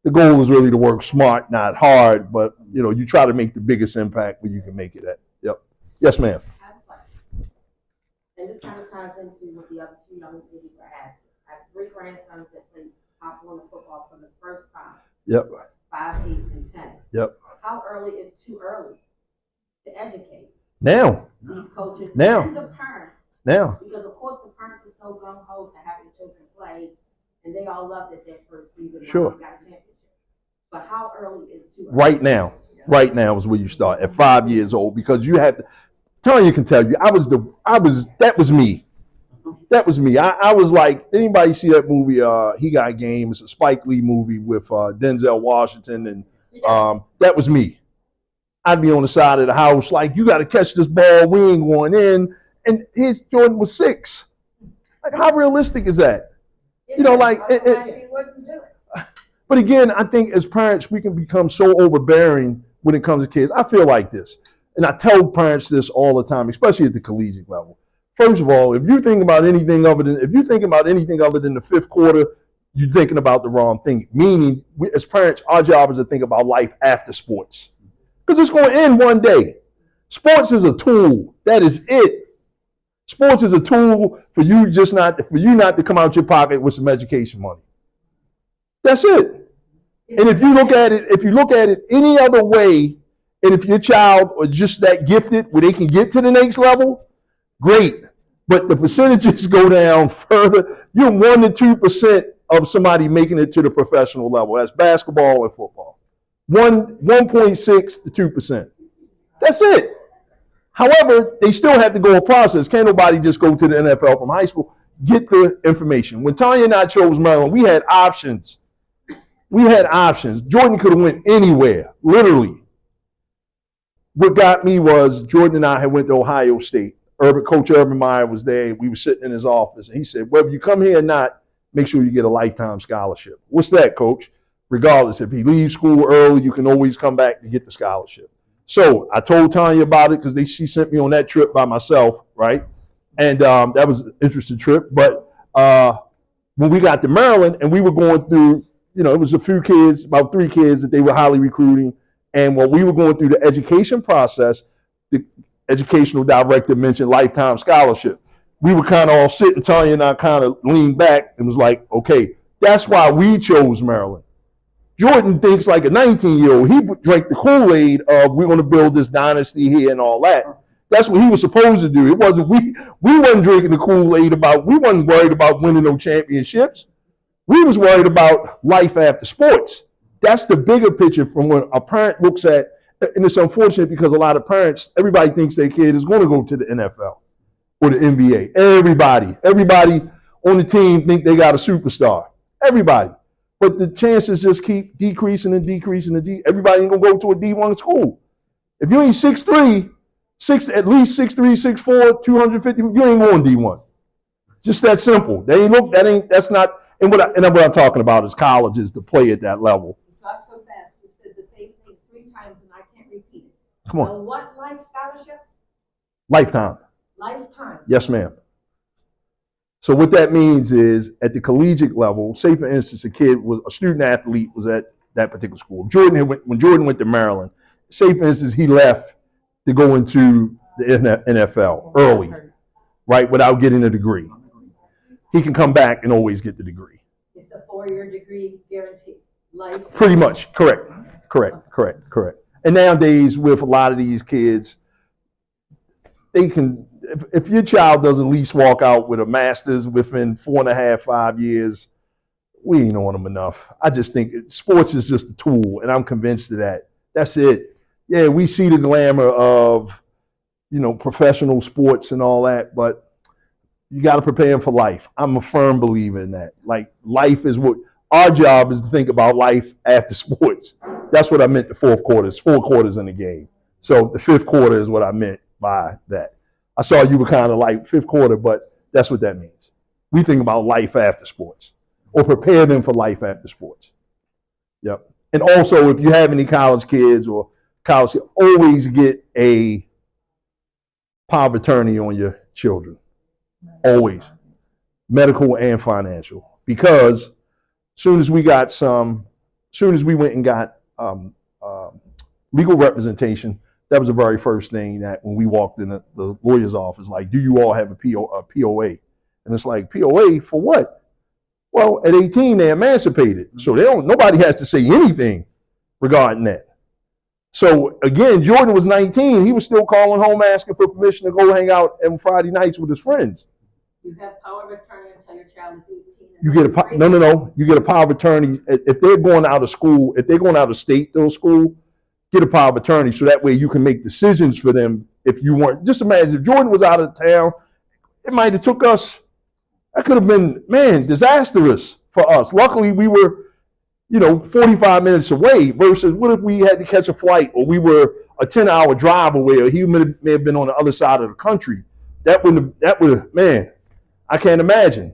The goal is really to work smart, not hard, but you know, you try to make the biggest impact where you can make it at. Yep. Yes, ma'am. I have a question. And this kind of ties into what the other two young ladies were asking. I have 3 grandsons that played Pop Warner football for the first time. Yep. 5, 8, and 10. Yep. How early is too early to educate Now. these coaches Now. and the parents? Now. Because of course the parents are so gung-ho to have their children play, and they all loved it their first season. Sure. They got a championship. But how early is too early? Right now. Right now is where you start at 5 years old, because you have to. Tanya can tell you, that was me. That was me. I was like, anybody see that movie, He Got Game? It's a Spike Lee movie with Denzel Washington, and that was me. I'd be on the side of the house like, you got to catch this ball, we ain't going in. And his Jordan was 6. Like, how realistic is that? You know, like, He wouldn't do it. but again, I think as parents, we can become so overbearing when it comes to kids. I feel like this, and I tell parents this all the time, especially at the collegiate level. First of all, if you think about anything other than the 5th quarter, you're thinking about the wrong thing. Meaning, as parents, our job is to think about life after sports, because it's going to end one day. Sports is a tool. That is it. Sports is a tool for you not to come out your pocket with some education money. That's it. And if you look at it any other way, and if your child is just that gifted where they can get to the next level, great. But the percentages go down further. You're 1 to 2% of somebody making it to the professional level. That's basketball and football. 1.6 to 2%. That's it. However, they still have to go a process. Can't nobody just go to the NFL from high school. Get the information. When Tanya and I chose Maryland, we had options. Jordan could have went anywhere, literally. What got me was Jordan and I had went to Ohio State. Coach Urban Meyer was there. We were sitting in his office, and he said, whether you come here or not, make sure you get a lifetime scholarship. What's that, Coach? Regardless, if he leaves school early, you can always come back to get the scholarship. So I told Tanya about it because she sent me on that trip by myself, right? And that was an interesting trip. But when we got to Maryland and we were going through, you know, it was a few kids, about 3 kids that they were highly recruiting. And when we were going through the education process, the educational director mentioned lifetime scholarship. We were kind of all sitting, Tanya and I kind of leaned back and was like, okay, that's why we chose Maryland. Jordan thinks like a 19-year-old. He drank the Kool-Aid of we're going to build this dynasty here and all that. That's what he was supposed to do. It wasn't we wasn't drinking the Kool-Aid we wasn't worried about winning no championships. We was worried about life after sports. That's the bigger picture from when a parent looks at, and it's unfortunate because a lot of parents, everybody thinks their kid is going to go to the NFL or the NBA. Everybody on the team think they got a superstar. Everybody. But the chances just keep decreasing and decreasing. Everybody ain't going to go to a D1 school. If you ain't 6'3", at least 6'3", 6'4", 250, you ain't going D1. Just that simple. That's not, and what I'm talking about is colleges to play at that level. You talk so fast, you said the same thing 3 times and I can't repeat it. Come on. So what life scholarship? Lifetime. Lifetime. Yes, ma'am. So what that means is at the collegiate level, say for instance, a student athlete was at that particular school. When Jordan went to Maryland, say for instance, he left to go into the NFL early, right, without getting a degree. He can come back and always get the degree. It's a 4-year degree guaranteed. Life. Pretty much, correct. And nowadays with a lot of these kids, they can, if your child doesn't at least walk out with a master's within 4.5, 5 years, we ain't on them enough. I just think sports is just a tool, and I'm convinced of that. That's it. Yeah, we see the glamour of, professional sports and all that, but you got to prepare them for life. I'm a firm believer in that. Like, life is what our job is, to think about life after sports. That's what I meant the fourth quarter. It's 4 quarters in the game. So the fifth quarter is what I meant by that. I saw you were kind of like fifth quarter, but that's what that means. We think about life after sports, or prepare them for life after sports. Yep. And also, if you have any college kids or college, always get a power of attorney on your children. Always. Medical and financial. Because soon as we went and got legal representation, that was the very first thing that when we walked in the lawyer's office, like, do you all have a POA? And it's like, POA for what? Well, at 18, they're emancipated. So nobody has to say anything regarding that. So again, Jordan was 19. He was still calling home asking for permission to go hang out on Friday nights with his friends. You have power of attorney until your child is 18. You get no. You get a power of attorney if they're going out of school. If they're going out of state to school, get a power of attorney so that way you can make decisions for them. If you weren't, just imagine if Jordan was out of town, it might have took us. That could have been, disastrous for us. Luckily, we were, 45 minutes away. Versus, what if we had to catch a flight, or we were a 10-hour drive away, or he may have been on the other side of the country? That would, I can't imagine.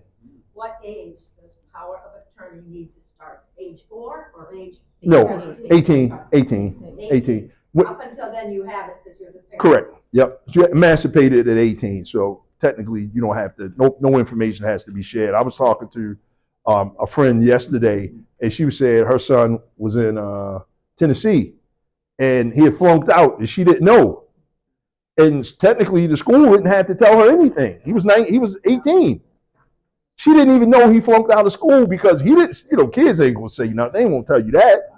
What age does power of attorney need to start? Age 4 or age? No, 18. Up until then, you have it because you're the parent. Correct. Yep. So you're emancipated at 18. So technically, you don't have to. No information has to be shared. I was talking to a friend yesterday, and she was saying her son was in Tennessee, and he had flunked out, and she didn't know. And technically, the school didn't have to tell her anything. He was 18. She didn't even know he flunked out of school because he didn't. Kids ain't gonna say nothing. They won't tell you that.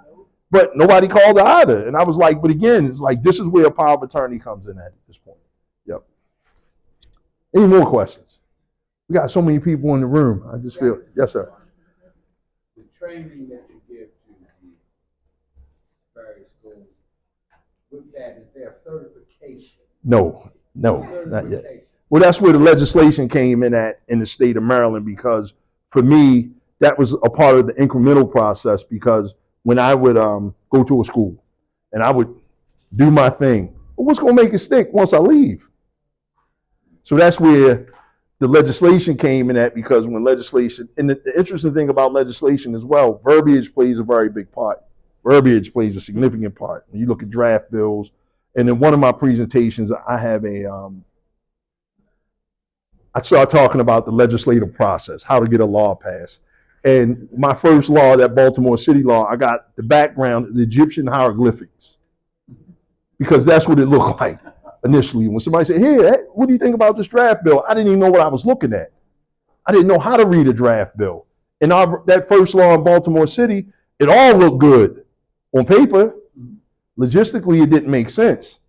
But nobody called her either. And I was like, but again, it's like this is where a power of attorney comes in at this point. Yep. Any more questions? We got so many people in the room. I just feel, yes, sir. The training that you give to the various schools, with that, is there certification? No, not yet. Well, that's where the legislation came in at in the state of Maryland, because for me, that was a part of the incremental process, because when I would go to a school and I would do my thing, well, what's going to make it stick once I leave? So that's where the legislation came in at, because when legislation, and the interesting thing about legislation as well, verbiage plays a very big part. Verbiage plays a significant part. When you look at draft bills, and in one of my presentations, I have I start talking about the legislative process, how to get a law passed. And my first law, that Baltimore City law, I got the background of the Egyptian hieroglyphics, because that's what it looked like initially. When somebody said, hey, what do you think about this draft bill? I didn't even know what I was looking at. I didn't know how to read a draft bill. And that first law in Baltimore City, it all looked good on paper. Logistically, it didn't make sense.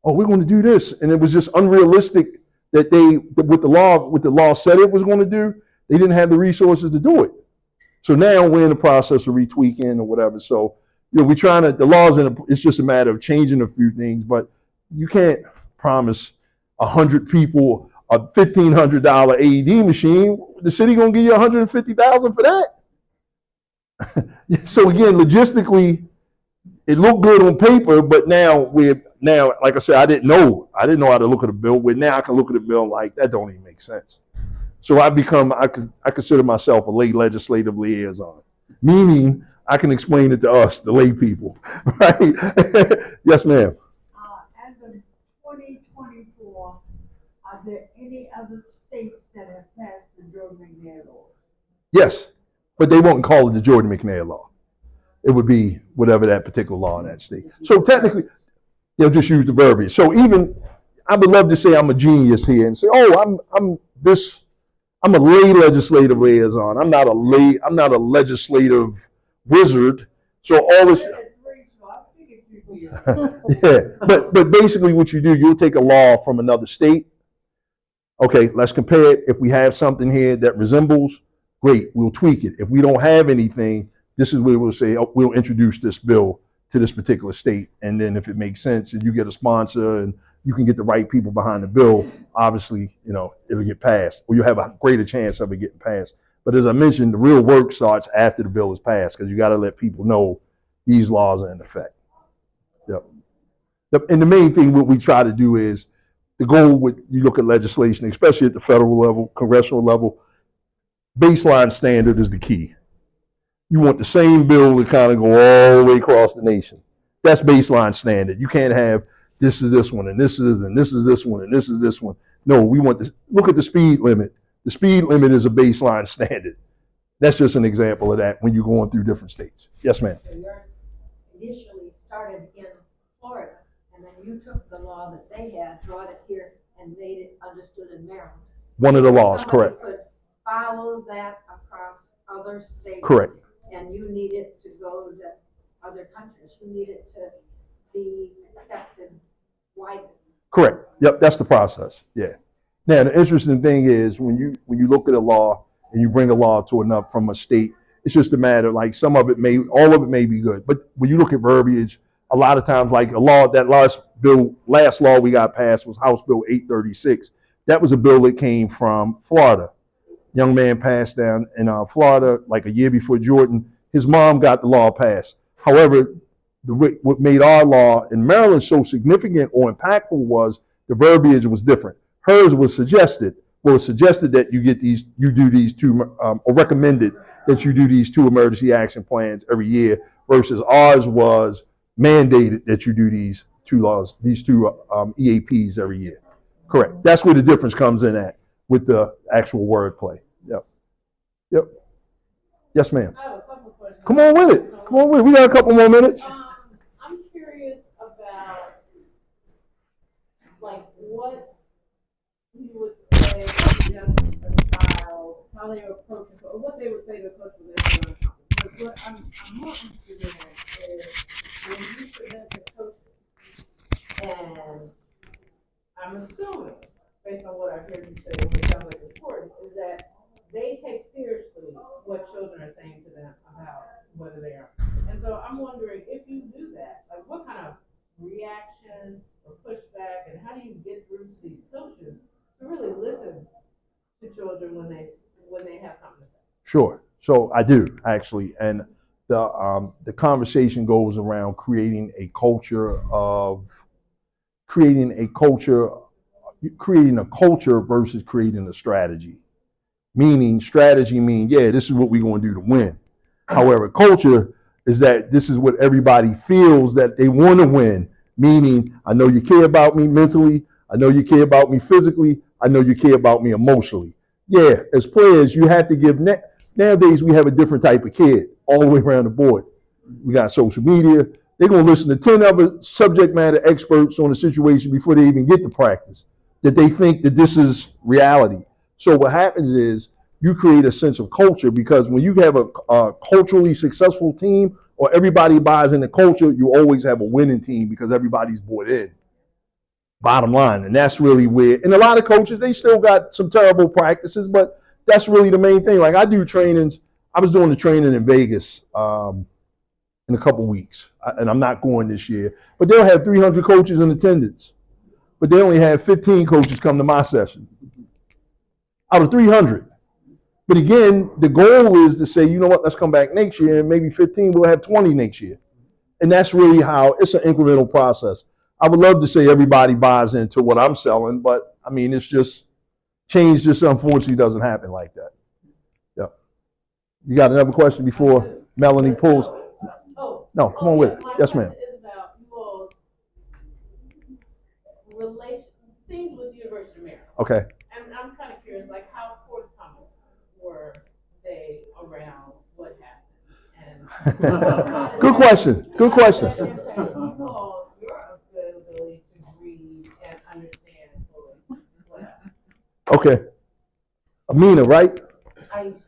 Oh, we're going to do this. And it was just unrealistic that what the law said it was going to do, they didn't have the resources to do it. So now we're in the process of retweaking or whatever. So, we're trying to, the laws, it's just a matter of changing a few things, but you can't promise 100 people a $1,500 AED machine. The city going to give you $150,000 for that? So again, logistically, it looked good on paper, but now, like I said, I didn't know how to look at a bill. Where now I can look at a bill like that don't even make sense. So I consider myself a lay legislative liaison, meaning I can explain it to us, the lay people, right? Yes, ma'am. As of 2024, are there any other states that have passed the Jordan McNair law? Yes, but they won't call it the Jordan McNair law. It would be whatever that particular law in that state. So technically, they'll just use the verbiage. So even, I would love to say I'm a genius here and say, oh, I'm a lay legislative liaison. I'm not a legislative wizard. So all this. Yeah, but basically what you do, you'll take a law from another state. Okay, let's compare it. If we have something here that resembles, great, we'll tweak it. If we don't have anything, this is where we'll say, oh, we'll introduce this bill to this particular state. And then if it makes sense and you get a sponsor and you can get the right people behind the bill, obviously, it'll get passed, or you'll have a greater chance of it getting passed. But as I mentioned, the real work starts after the bill is passed, because you got to let people know these laws are in effect. Yep. And the main thing what we try to do is, the goal with, you look at legislation, especially at the federal level, congressional level, baseline standard is the key. You want the same bill to kind of go all the way across the nation. That's baseline standard. You can't have this is this one and this is this one and this is this one. No, we want this. Look at the speed limit. The speed limit is a baseline standard. That's just an example of that when you're going through different states. Yes, ma'am. So yours initially started in Florida, and then you took the law that they had, brought it here, and made it understood in Maryland. One of the laws, Somebody correct. could follow that across other states. Correct. And you need it to go to other countries. You need it to be accepted widely. Correct. Yep, that's the process. Yeah. Now the interesting thing is when you look at a law and you bring a law to enough from a state, it's just a matter, like all of it may be good. But when you look at verbiage, a lot of times, like that last law we got passed was House Bill 836. That was a bill that came from Florida. Young man passed down in Florida like a year before Jordan. His mom got the law passed. However, what made our law in Maryland so significant or impactful was the verbiage was different. Hers was suggested that you do these two, or recommended that you do these 2 emergency action plans every year, versus ours was mandated that you do these 2 EAPs every year. Correct. That's where the difference comes in at with the actual wordplay. Yep. Yes, ma'am. I have a couple questions. Come on with it. We got a couple more minutes. I'm curious about, like, what you would say to a child, how they approach it, or what they would say to a coach when they're doing something. Because what I'm more interested in is when you present to coaches, and I'm assuming, based on what I heard you say, what it sounds like important, is that they take seriously what children are saying to them about whether they are. And so I'm wondering, if you do that, like, what kind of reaction or pushback, and how do you get through to these coaches to really listen to children when they have something to say? Sure. So I do, actually, and the conversation goes around creating a culture versus creating a strategy. Meaning, strategy means, yeah, this is what we're going to do to win. However, culture is that this is what everybody feels that they want to win. Meaning, I know you care about me mentally. I know you care about me physically. I know you care about me emotionally. Yeah, as players, you have to give. Nowadays, we have a different type of kid all the way around the board. We got social media. They're going to listen to 10 other subject matter experts on the situation before they even get to practice, that they think that this is reality. So what happens is you create a sense of culture, because when you have a culturally successful team, or everybody buys into culture, you always have a winning team because everybody's bought in. Bottom line. And that's really where, and a lot of coaches, they still got some terrible practices, but that's really the main thing. Like, I do trainings. I was doing the training in Vegas in a couple weeks, and I'm not going this year, but they'll have 300 coaches in attendance, but they only have 15 coaches come to my session out of 300. But again, the goal is to say, you know what, let's come back next year, and maybe 15, we'll have 20 next year. And that's really how it's an incremental process. I would love to say everybody buys into what I'm selling, but I mean, it's just, change just unfortunately doesn't happen like that. Yeah. You got another question before Melanie pulls? No, come on with it. Yes, ma'am. Is about you all's things with University of Maryland. Okay. And I'm kind of curious, like, how forthcoming were they around what happened? And Good question. Good question. Your ability to read and understand fully what happened. Okay. Amina, right?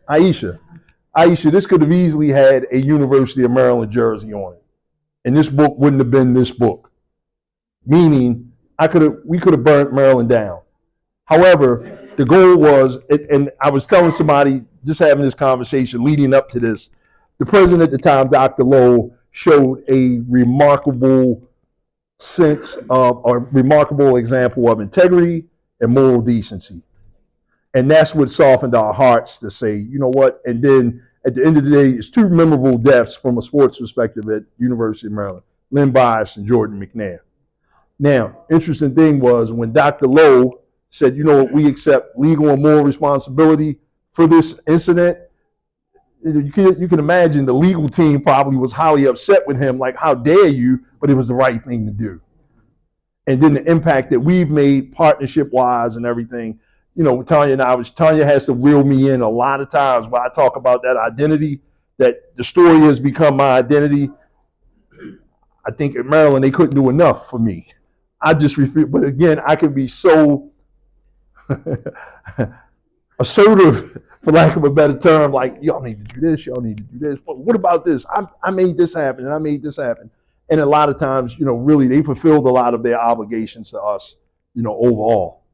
Aisha. This could have easily had a University of Maryland jersey on it. and this book wouldn't have been this book. Meaning, we could have burnt Maryland down. However, the goal was, and I was telling somebody, just having this conversation leading up to this, the president at the time, Dr. Lowe, showed a remarkable sense of, or remarkable example of integrity and moral decency. And that's what softened our hearts to say, you know what? And then at the end of the day, it's two memorable deaths from a sports perspective at University of Maryland, Lynn Bias and Jordan McNair. Now, interesting thing was when Dr. Lowe said, you know what, we accept legal and moral responsibility for this incident, you can imagine the legal team probably was highly upset with him, like, how dare you, but it was the right thing to do. And then the impact that we've made partnership-wise and everything, you know, Tanya has to reel me in a lot of times when I talk about that identity, that the story has become my identity. I think at Maryland, they couldn't do enough for me. I just refuse, but again, I can be so assertive, for lack of a better term, like, y'all need to do this, y'all need to do this. But what about this? I made this happen, and I made this happen. And a lot of times, you know, really, they fulfilled a lot of their obligations to us, you know, overall.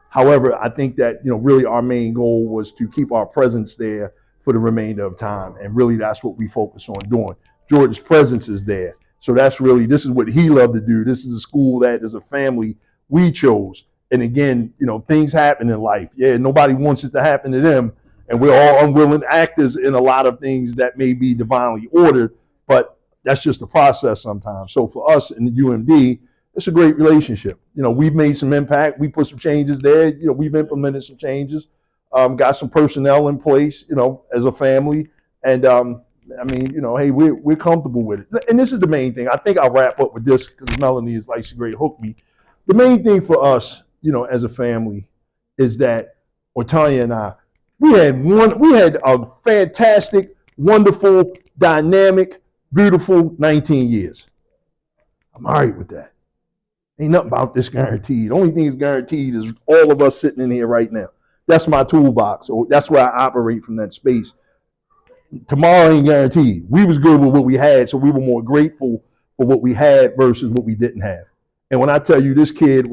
However, I think that, you know, really our main goal was to keep our presence there for the remainder of time. And really, that's what we focus on doing. Jordan's presence is there. So that's really, this is what he loved to do. This is a school that as a family we chose. And again, you know, things happen in life. Yeah, nobody wants it to happen to them. And we're all unwilling actors in a lot of things that may be divinely ordered, but that's just the process sometimes. So for us in the UMD, it's a great relationship. You know, we've made some impact. We put some changes there. You know, we've implemented some changes, got some personnel in place, you know, as a family. And I mean, you know, hey, we're comfortable with it. And this is the main thing. I think I'll wrap up with this because Melanie is like, she great hooked me. The main thing for us, you know, as a family is that, or Tanya and I, we had a fantastic, wonderful, dynamic, beautiful 19 years. I'm all right with that. Ain't nothing about this guaranteed. The only thing is guaranteed is all of us sitting in here right now. That's my toolbox. So that's where I operate from, that space. Tomorrow ain't guaranteed. We was good with what we had, so we were more grateful for what we had versus what we didn't have. And when I tell you this kid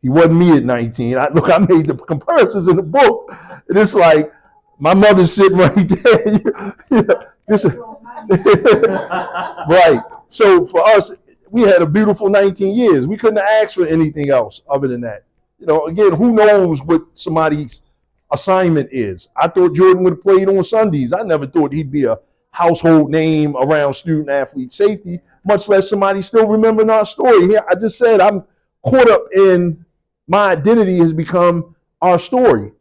he wasn't me at 19. I made the comparisons in the book, and it's like my mother's sitting right there. Right. So for us, we had a beautiful 19 years. We couldn't ask for anything else other than that. You know, again, who knows what somebody's assignment is. I thought Jordan would have played on Sundays. I never thought he'd be a household name around student athlete safety, much less somebody still remembering our story. Here, I just said I'm caught up in my identity has become our story.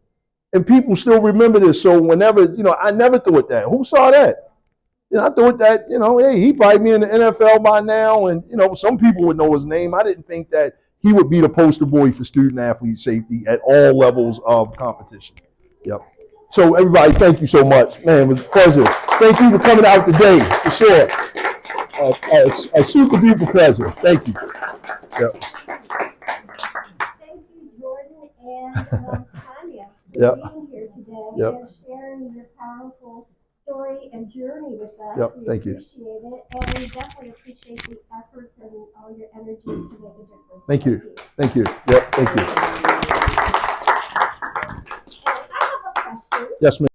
And people still remember this. So whenever, you know, I never thought that. Who saw that? You know, I thought that, you know, hey, he probably be in the NFL by now. And, you know, some people would know his name. I didn't think that he would be the poster boy for student athlete safety at all levels of competition. Yep. So everybody, thank you so much. Man, it was a pleasure. Thank you for coming out today, for sure. A super duper pleasure. Thank you. Yep. Thank you, Jordan and Tanya, for Yep. being here today Yep. and sharing your powerful story and journey with us. Yep. We Thank you. appreciate it, and we definitely appreciate the efforts and all your energies to make a difference. Thank you. Thank you. Yep. Thank you. And I have a question. Yes, ma'am.